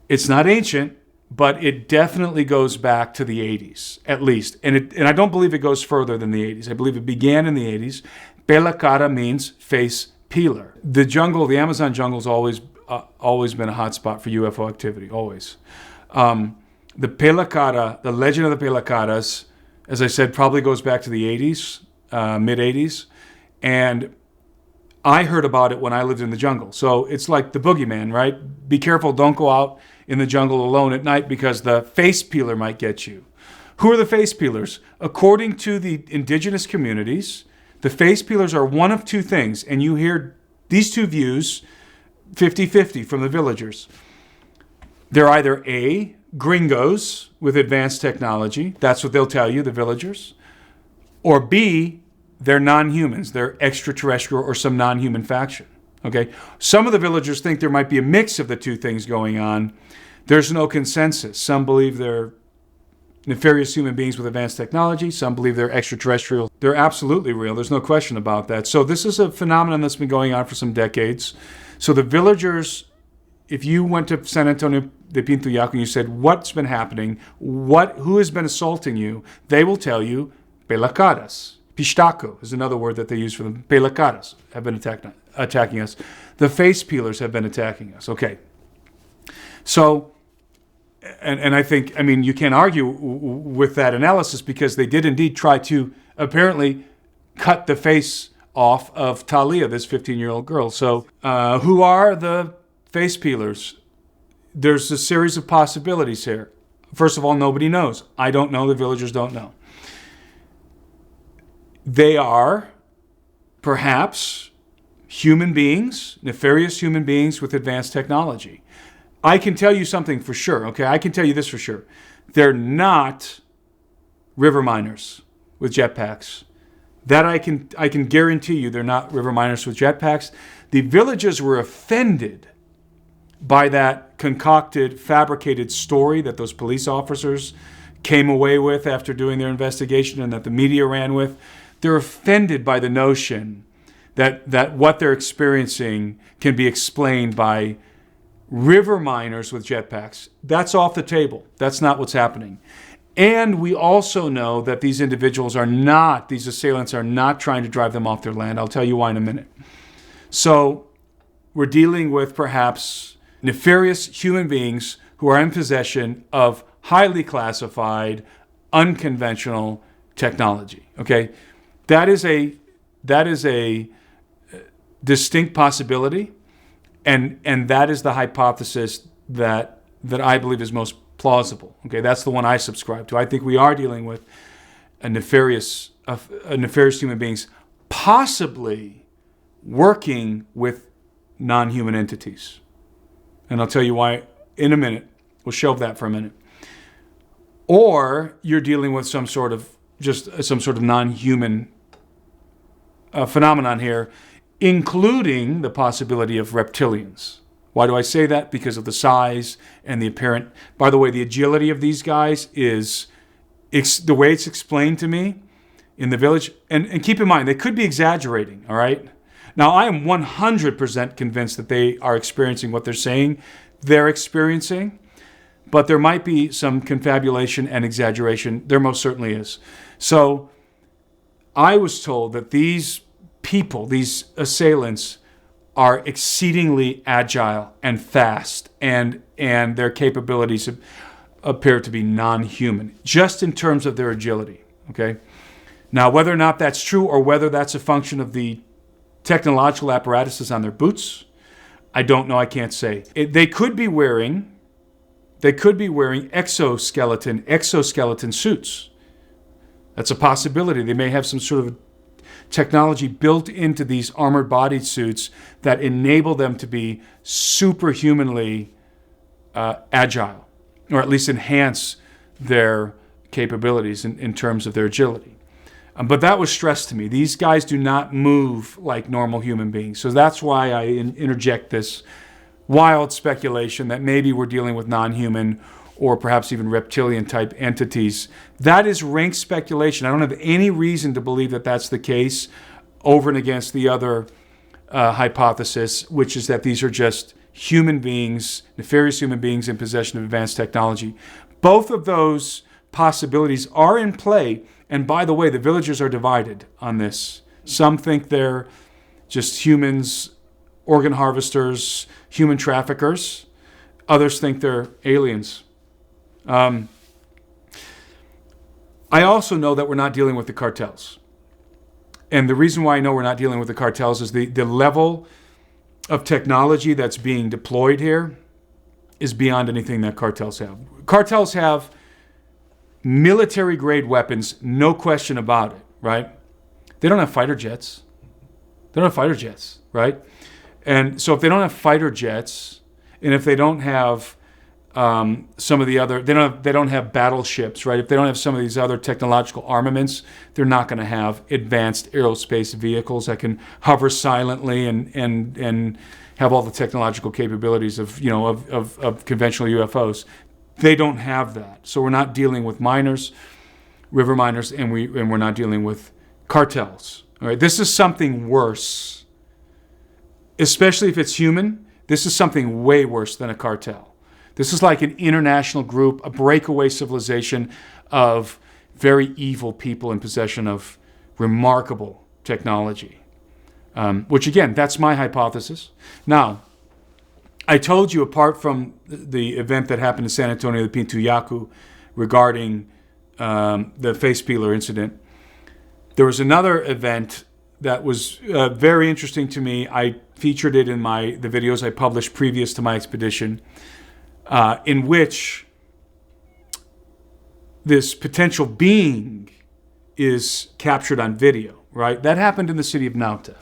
It's not ancient, but it definitely goes back to the 80s, at least. And I don't believe it goes further than the 80s. I believe it began in the 80s. Pelacara means face peeler. The jungle, the Amazon jungle, has always been a hotspot for UFO activity, always. The pelacara, the legend of the pelacaras, as I said, probably goes back to the 80s, mid-80s. And I heard about it when I lived in the jungle. So it's like the boogeyman, right? Be careful, don't go out in the jungle alone at night because the face peeler might get you. Who are the face peelers? According to the indigenous communities, the face peelers are one of two things, and you hear these two views 50-50 from the villagers. They're either A, gringos with advanced technology, that's what they'll tell you, the villagers, or B, they're non-humans, they're extraterrestrial or some non-human faction. Okay? Some of the villagers think there might be a mix of the two things going on. There's no consensus. Some believe they're nefarious human beings with advanced technology. Some believe they're extraterrestrial. They're absolutely real. There's no question about that. So this is a phenomenon that's been going on for some decades. So the villagers, if you went to San Antonio de Pintoyaku and you said, what's been happening? Who has been assaulting you? They will tell you, pelacaras. Pistaco is another word that they use for them. Pelacaras have been attacking us. The face peelers have been attacking us. Okay. So, and I think, I mean, you can't argue with that analysis because they did indeed try to apparently cut the face off of Talia, this 15-year-old girl. So, who are the face peelers? There's a series of possibilities here. First of all, nobody knows. I don't know. The villagers don't know. They are perhaps human beings, nefarious human beings with advanced technology. I can tell you something for sure, okay? I can tell you this for sure. They're not river miners with jetpacks. That I can guarantee you they're not river miners with jetpacks. The villagers were offended by that concocted, fabricated story that those police officers came away with after doing their investigation and that the media ran with. They're offended by the notion that what they're experiencing can be explained by river miners with jetpacks. That's off the table. That's not what's happening. And we also know that these individuals are not, these assailants are not trying to drive them off their land. I'll tell you why in a minute. So we're dealing with perhaps nefarious human beings who are in possession of highly classified, unconventional technology. Okay? That is a distinct possibility. And that is the hypothesis that I believe is most plausible. Okay, that's the one I subscribe to. I think we are dealing with a nefarious human beings, possibly working with non-human entities. And I'll tell you why in a minute. We'll shelve that for a minute. Or you're dealing with some sort of non-human phenomenon here, including the possibility of reptilians. Why do I say that? Because of the size and the apparent... By the way, the agility of these guys is... the way it's explained to me in the village... And keep in mind, they could be exaggerating, all right? Now, I am 100% convinced that they are experiencing what they're saying they're experiencing, but there might be some confabulation and exaggeration. There most certainly is. So, I was told that these people, these assailants, are exceedingly agile and fast, and their capabilities appear to be non-human, just in terms of their agility. Okay. Now, whether or not that's true, or whether that's a function of the technological apparatuses on their boots, I don't know. I can't say. They could be wearing exoskeleton suits. That's a possibility. They may have some sort of technology built into these armored bodied suits that enable them to be superhumanly agile, or at least enhance their capabilities in terms of their agility. But that was stressed to me. These guys do not move like normal human beings. So that's why I interject this wild speculation that maybe we're dealing with non-human or perhaps even reptilian-type entities. That is rank speculation. I don't have any reason to believe that that's the case over and against the other hypothesis, which is that these are just human beings, nefarious human beings in possession of advanced technology. Both of those possibilities are in play. And by the way, the villagers are divided on this. Some think they're just humans, organ harvesters, human traffickers. Others think they're aliens. I also know that we're not dealing with the cartels. And the reason why I know we're not dealing with the cartels is the level of technology that's being deployed here is beyond anything that cartels have. Cartels have military-grade weapons, no question about it, right? They don't have fighter jets. They don't have fighter jets, right? And so if they don't have fighter jets, and if they don't have some of the other, they don't have battleships, right? If they don't have some of these other technological armaments, they're not going to have advanced aerospace vehicles that can hover silently and have all the technological capabilities of conventional UFOs. They don't have that. So we're not dealing with miners, river miners, and we're not dealing with cartels. All right, this is something worse. Especially if it's human, this is something way worse than a cartel. This is like an international group, a breakaway civilization of very evil people in possession of remarkable technology. Which again, that's my hypothesis. Now, I told you, apart from the event that happened in San Antonio de Pintoyaku regarding the face peeler incident, there was another event that was very interesting to me. I featured it in the videos I published previous to my expedition, in which this potential being is captured on video, right? That happened in the city of Nauta.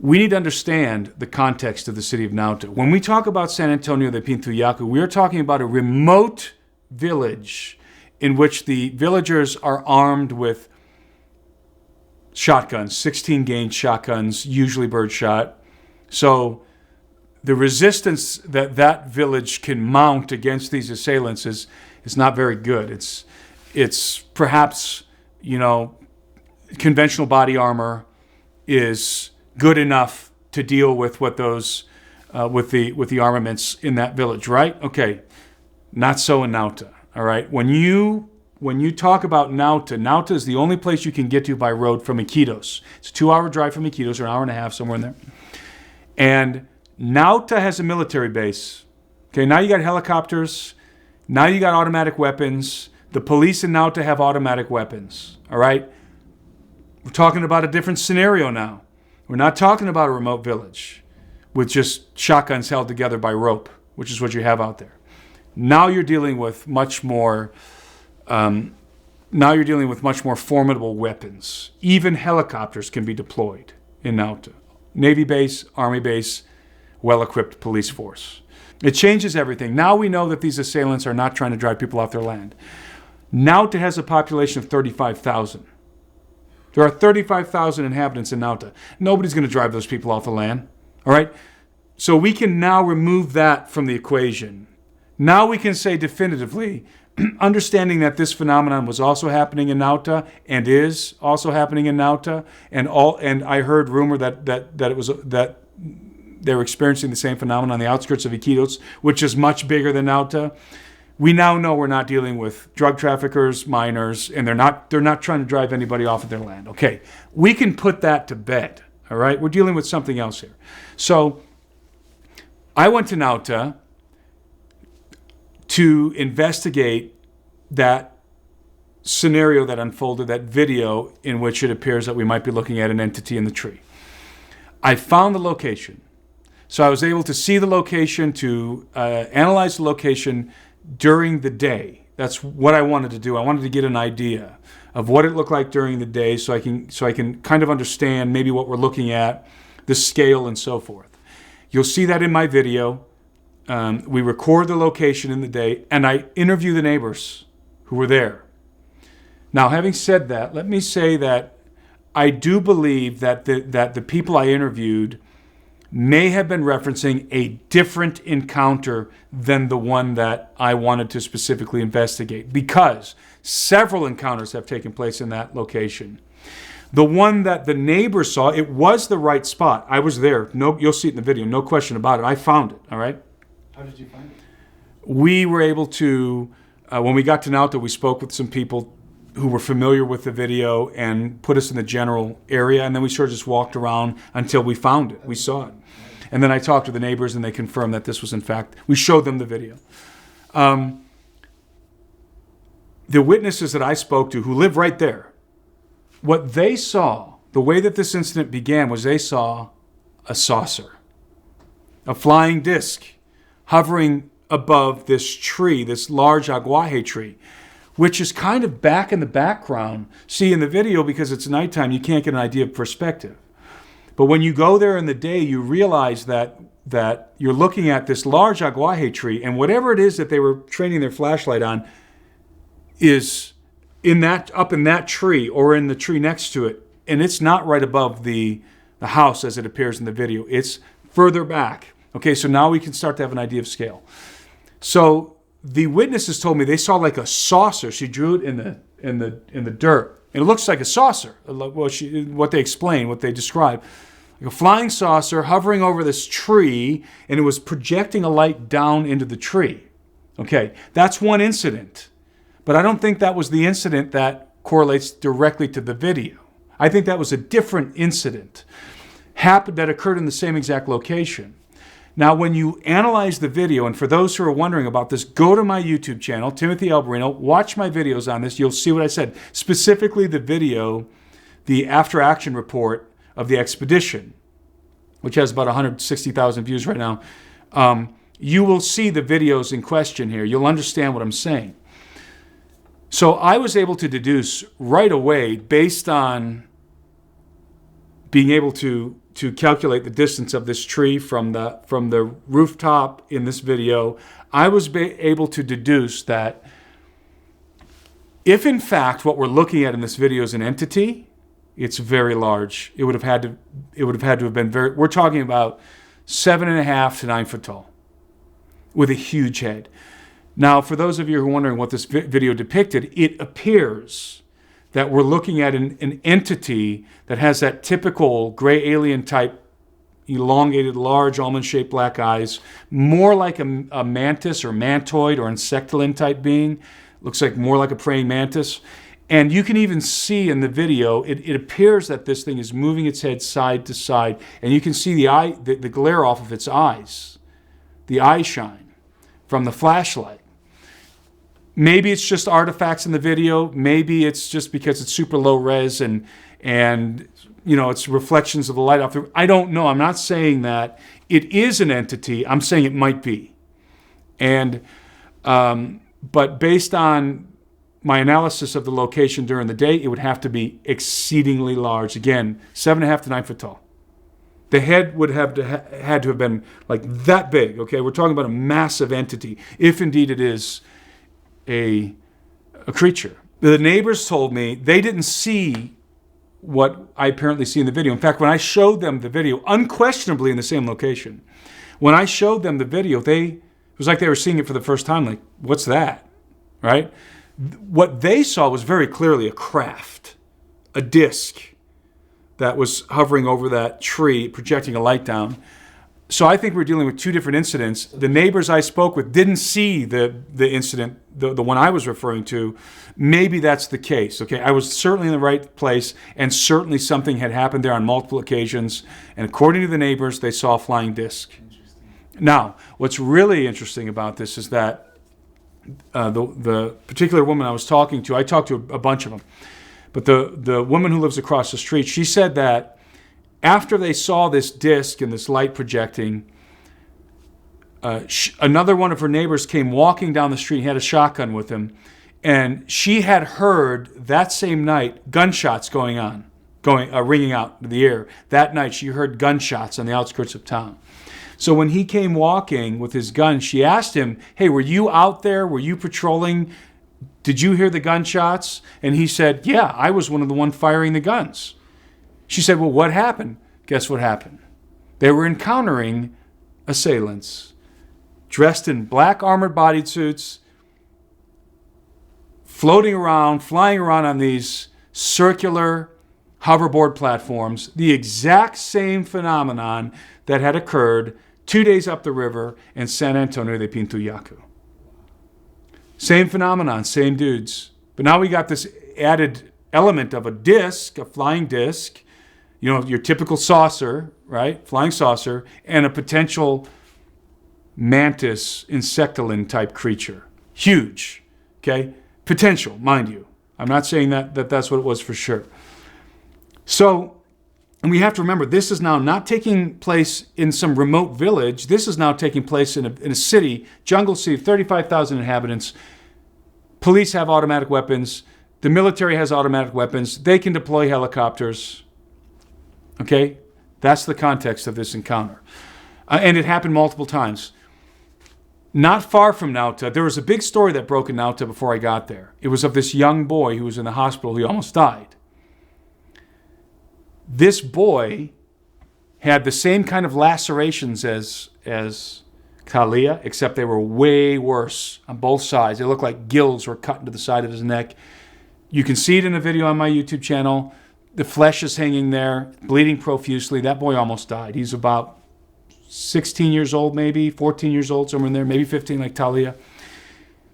We need to understand the context of the city of Nauta. When we talk about San Antonio de Pintoyaku, we are talking about a remote village in which the villagers are armed with shotguns, 16-gauge shotguns, usually birdshot. So the resistance that village can mount against these assailants is not very good. It's perhaps, conventional body armor is good enough to deal with what those with the armaments in that village, right? Okay, not so in Nauta. All right, when you talk about Nauta is the only place you can get to by road from Iquitos. It's a 2-hour drive from Iquitos, or an hour and a half, somewhere in there. And Nauta has a military base. Okay, now you got helicopters. Now you got automatic weapons. The police in Nauta have automatic weapons. All right, we're talking about a different scenario now. We're not talking about a remote village with just shotguns held together by rope, which is what you have out there. Now you're dealing with much more. Now you're dealing with much more formidable weapons. Even helicopters can be deployed in Nauta. Navy base, Army base, well-equipped police force. It changes everything. Now we know that these assailants are not trying to drive people off their land. Nauta has a population of 35,000. There are 35,000 inhabitants in Nauta. Nobody's going to drive those people off the land. All right? So we can now remove that from the equation. Now we can say definitively, understanding that this phenomenon was also happening in Nauta and is also happening in Nauta, and I heard rumor that they were experiencing the same phenomenon on the outskirts of Iquitos, which is much bigger than Nauta. We now know we're not dealing with drug traffickers, miners, and they're not trying to drive anybody off of their land. Okay, we can put that to bed. All right, we're dealing with something else here. So I went to Nauta to investigate that scenario that unfolded, that video in which it appears that we might be looking at an entity in the tree. I found the location. So I was able to see the location, to analyze the location during the day. That's what I wanted to do. I wanted to get an idea of what it looked like during the day so I can kind of understand maybe what we're looking at, the scale and so forth. You'll see that in my video. We record the location in the day, and I interview the neighbors who were there. Now, having said that, let me say that I do believe that the people I interviewed may have been referencing a different encounter than the one that I wanted to specifically investigate, because several encounters have taken place in that location. The one that the neighbor saw, it was the right spot. I was there. No, you'll see it in the video. No question about it. I found it. All right. How did you find it? We were able to, when we got to Nauta, we spoke with some people who were familiar with the video and put us in the general area, and then we sort of just walked around until we found it. We saw it. And then I talked to the neighbors, and they confirmed that this was, in fact, we showed them the video. The witnesses that I spoke to, who live right there, what they saw, the way that this incident began was they saw a saucer, a flying disc hovering above this tree, this large aguaje tree, which is kind of back in the background. See, in the video, because it's nighttime, you can't get an idea of perspective. But when you go there in the day, you realize that you're looking at this large aguaje tree, and whatever it is that they were training their flashlight on is up in that tree or in the tree next to it. And it's not right above the house as it appears in the video. It's further back. Okay, so now we can start to have an idea of scale. So the witnesses told me they saw like a saucer. She drew it in the dirt. And it looks like a saucer. Well, what they explained, what they described. Like a flying saucer hovering over this tree, and it was projecting a light down into the tree. Okay, that's one incident. But I don't think that was the incident that correlates directly to the video. I think that was a different incident that occurred in the same exact location. Now, when you analyze the video, and for those who are wondering about this, go to my YouTube channel, Timothy Alberino, watch my videos on this. You'll see what I said. Specifically the video, the after action report of the expedition, which has about 160,000 views right now. You will see the videos in question here. You'll understand what I'm saying. So I was able to deduce right away, based on being able to calculate the distance of this tree from the rooftop in this video, I was able to deduce that if in fact what we're looking at in this video is an entity, it's very large. It would have had to have been very. We're talking about 7.5 to 9 foot tall, with a huge head. Now, for those of you who are wondering what this video depicted, it appears that we're looking at an entity that has that typical gray alien type, elongated, large, almond-shaped black eyes, more like a mantis or mantoid or insectoid type being. Looks like more like a praying mantis. And you can even see in the video, it appears that this thing is moving its head side to side, and you can see the glare off of its eyes, the eye shine from the flashlight. Maybe it's just artifacts in the video. Maybe it's just because it's super low res and it's reflections of the light off the. I don't know. I'm not saying that it is an entity. I'm saying it might be. And but based on my analysis of the location during the day, it would have to be exceedingly large. Again, 7.5 to 9 foot tall. The head would have had to have been like that big. Okay, we're talking about a massive entity, if indeed it is a creature. The neighbors told me they didn't see what I apparently see in the video. In fact, when I showed them the video, unquestionably in the same location, when I showed them the video, it was like they were seeing it for the first time. Like, what's that? Right? What they saw was very clearly a craft, a disc that was hovering over that tree, projecting a light down. So I think we're dealing with two different incidents. The neighbors I spoke with didn't see the incident, the one I was referring to. Maybe that's the case. Okay, I was certainly in the right place, and certainly something had happened there on multiple occasions. And according to the neighbors, they saw a flying disc. Now, what's really interesting about this is that the particular woman I was talking to, I talked to a bunch of them, but the woman who lives across the street, she said that after they saw this disc and this light projecting, another one of her neighbors came walking down the street. He had a shotgun with him, and she had heard that same night gunshots ringing out in the air. That night, she heard gunshots on the outskirts of town. So when he came walking with his gun, she asked him, "Hey, were you out there? Were you patrolling? Did you hear the gunshots?" And he said, "Yeah, I was one of the ones firing the guns." She said, "Well, what happened?" Guess what happened? They were encountering assailants, dressed in black armored bodysuits, floating around, flying around on these circular hoverboard platforms, the exact same phenomenon that had occurred 2 days up the river in San Antonio de Pintoyaku. Same phenomenon, same dudes. But now we got this added element of a disc, a flying disc, your typical saucer, right? Flying saucer, and a potential mantis, insectoid type creature. Huge, okay? Potential, mind you. I'm not saying that that's what it was for sure. So, and we have to remember, this is now not taking place in some remote village. This is now taking place in a city, jungle city, 35,000 inhabitants. Police have automatic weapons. The military has automatic weapons. They can deploy helicopters. Okay? That's the context of this encounter. And it happened multiple times. Not far from Nauta, there was a big story that broke in Nauta before I got there. It was of this young boy who was in the hospital who almost died. This boy had the same kind of lacerations as Talia, except they were way worse on both sides. They looked like gills were cut into the side of his neck. You can see it in a video on my YouTube channel. The flesh is hanging there, bleeding profusely. That boy almost died. He's about 16 years old, maybe 14 years old, somewhere in there, maybe 15 like Talia.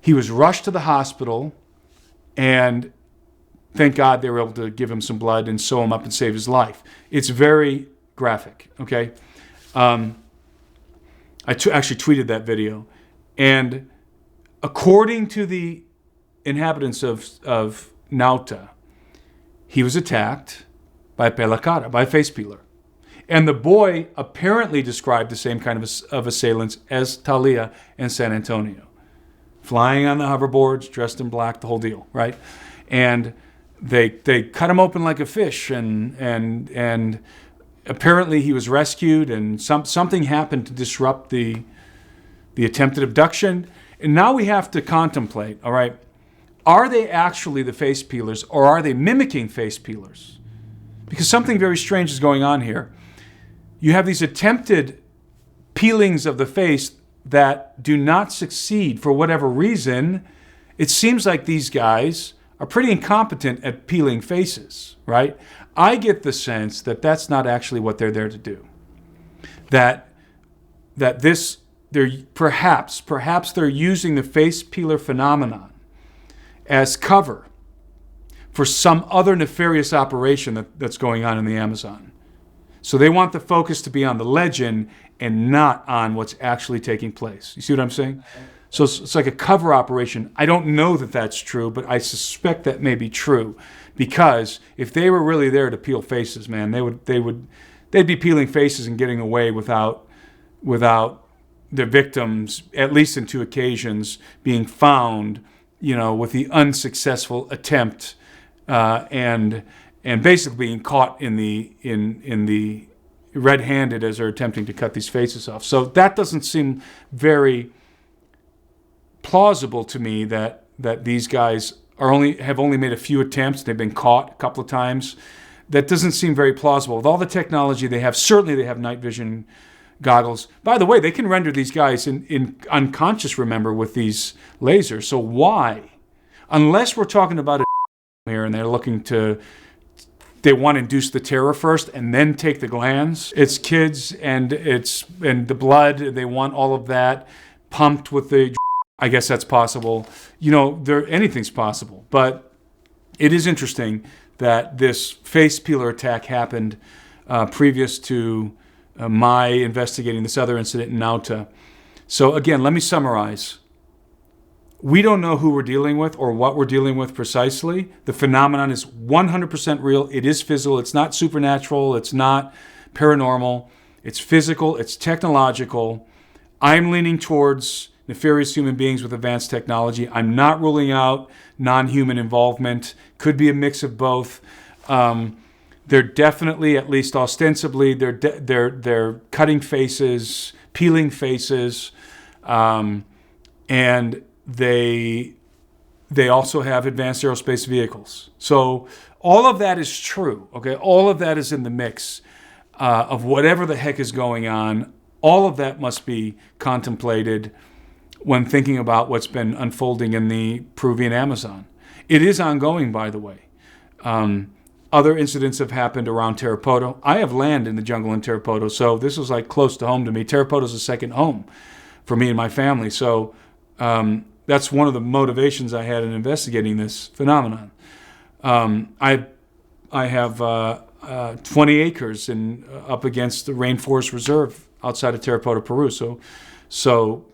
He was rushed to the hospital, and thank God they were able to give him some blood and sew him up and save his life. It's very graphic, okay? I actually tweeted that video. And according to the inhabitants of Nauta, he was attacked by a pelacara, by a face peeler. And the boy apparently described the same kind of assailants as Talia and San Antonio. Flying on the hoverboards, dressed in black, the whole deal, right? And they cut him open like a fish, and apparently he was rescued, and something happened to disrupt the attempted abduction. And now we have to contemplate, all right, are they actually the face peelers, or are they mimicking face peelers? Because something very strange is going on here. You have these attempted peelings of the face that do not succeed for whatever reason. It seems like these guys are pretty incompetent at peeling faces, right? I get the sense that that's not actually what they're there to do. That they're perhaps they're using the face peeler phenomenon as cover for some other nefarious operation that's going on in the Amazon. So they want the focus to be on the legend and not on what's actually taking place. You see what I'm saying? So it's like a cover operation. I don't know that that's true, but I suspect that may be true, because if they were really there to peel faces, man, they'd be peeling faces and getting away without their victims, at least in 2 occasions, being found, with the unsuccessful attempt and basically being caught in the red-handed as they're attempting to cut these faces off. So that doesn't seem very plausible to me that these guys have only made a few attempts. They've been caught a couple of times. That doesn't seem very plausible. With all the technology they have, certainly they have night vision goggles. By the way, they can render these guys in unconscious, remember, with these lasers. So why? Unless we're talking about a here and they want to induce the terror first and then take the glands. It's kids and the blood. They want all of that pumped with the. I guess that's possible. Anything's possible. But it is interesting that this face peeler attack happened previous to my investigating this other incident in Nauta. So again, let me summarize. We don't know who we're dealing with or what we're dealing with precisely. The phenomenon is 100% real. It is physical. It's not supernatural. It's not paranormal. It's physical. It's technological. I'm leaning towards nefarious human beings with advanced technology. I'm not ruling out non-human involvement. Could be a mix of both. They're definitely, at least ostensibly, they're cutting faces, peeling faces, and they also have advanced aerospace vehicles. So all of that is true. Okay, all of that is in the mix of whatever the heck is going on. All of that must be contemplated when thinking about what's been unfolding in the Peruvian Amazon. It is ongoing, by the way. Other incidents have happened around Tarapoto. I have land in the jungle in Tarapoto, so this is like close to home to me. Tarapoto is a second home for me and my family. So that's one of the motivations I had in investigating this phenomenon. I have 20 acres up against the Rainforest Reserve outside of Tarapoto, Peru. So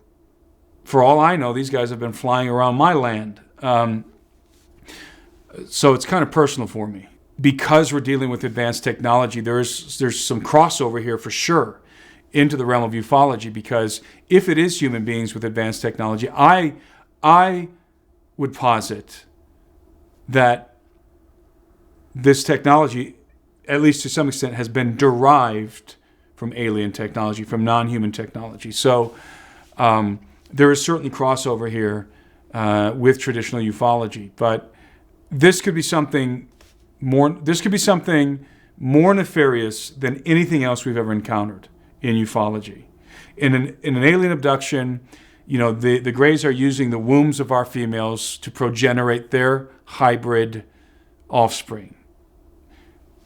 for all I know, these guys have been flying around my land. So it's kind of personal for me. because we're dealing with advanced technology, there's some crossover here for sure into the realm of ufology, because if it is human beings with advanced technology, I would posit that this technology, at least to some extent, has been derived from alien technology, from non-human technology. So there is certainly crossover here with traditional ufology, but this could be something more. This could be something more nefarious than anything else we've ever encountered in ufology. In an alien abduction, the Greys are using the wombs of our females to progenerate their hybrid offspring,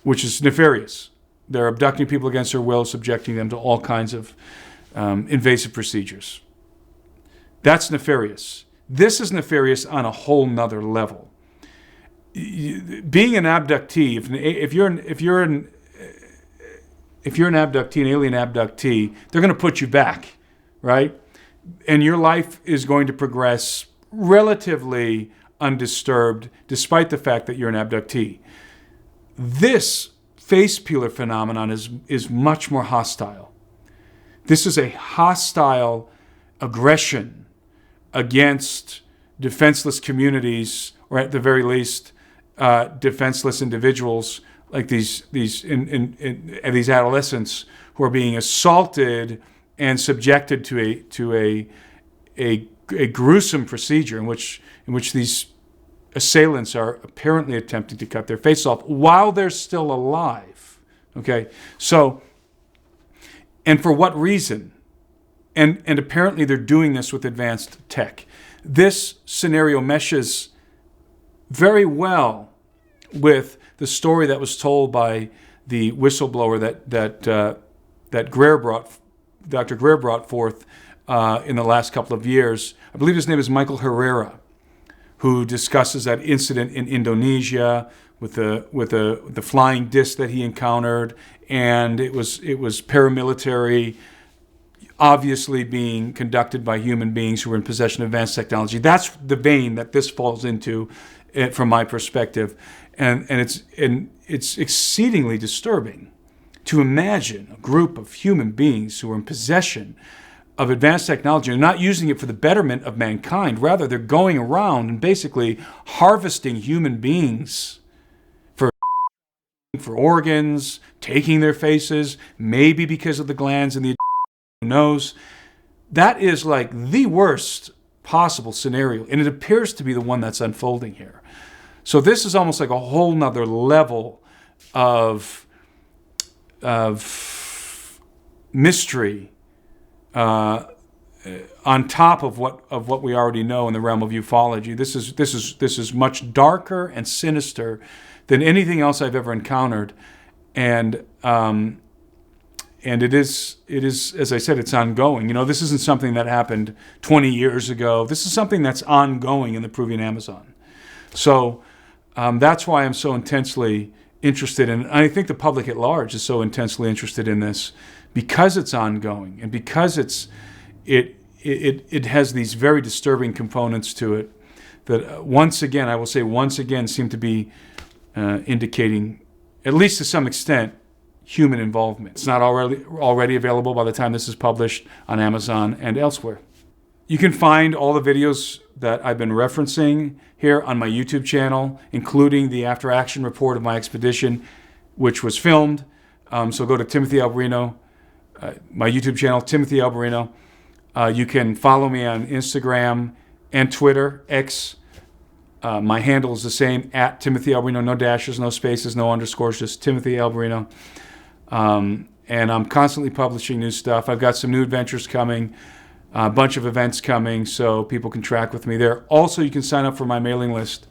which is nefarious. They're abducting people against their will, subjecting them to all kinds of invasive procedures. That's nefarious. This is nefarious on a whole nother level. Being an abductee, if you're an abductee, an alien abductee, they're going to put you back, right? And your life is going to progress relatively undisturbed, despite the fact that you're an abductee. This face peeler phenomenon is much more hostile. This is a hostile aggression against defenseless communities, or at the very least, defenseless individuals like these adolescents who are being assaulted and subjected to a gruesome procedure in which these assailants are apparently attempting to cut their face off while they're still alive. Okay, so, and for what reason? And apparently they're doing this with advanced tech. This scenario meshes very well with the story that was told by the whistleblower that Dr. Greer brought forth in the last couple of years. I believe his name is Michael Herrera, who discusses that incident in Indonesia with the flying disc that he encountered, and it was paramilitary, obviously being conducted by human beings who were in possession of advanced technology. That's the vein that this falls into, from my perspective, and it's exceedingly disturbing to imagine a group of human beings who are in possession of advanced technology and not using it for the betterment of mankind. Rather, they're going around and basically harvesting human beings for organs, taking their faces, maybe because of the glands in the who knows. That is like the worst possible scenario, and it appears to be the one that's unfolding here. So this is almost like a whole nother level of mystery on top of what we already know in the realm of ufology. This is much darker and sinister than anything else I've ever encountered, and it is, as I said, it's ongoing. This isn't something that happened 20 years ago. This is something that's ongoing in the Peruvian Amazon. So that's why I'm so intensely interested in, and I think the public at large is so intensely interested in this, because it's ongoing and because it has these very disturbing components to it that once again seem to be indicating, at least to some extent, human involvement. It's not already available by the time this is published on Amazon and elsewhere. You can find all the videos that I've been referencing here on my YouTube channel, including the after action report of my expedition, which was filmed. So go to Timothy Alberino, my YouTube channel, Timothy Alberino. You can follow me on Instagram and Twitter, X. My handle is the same, at Timothy Alberino, no dashes, no spaces, no underscores, just Timothy Alberino. And I'm constantly publishing new stuff. I've got some new adventures coming, a bunch of events coming, so people can track with me there. Also, you can sign up for my mailing list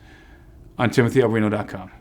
on timothyalberino.com.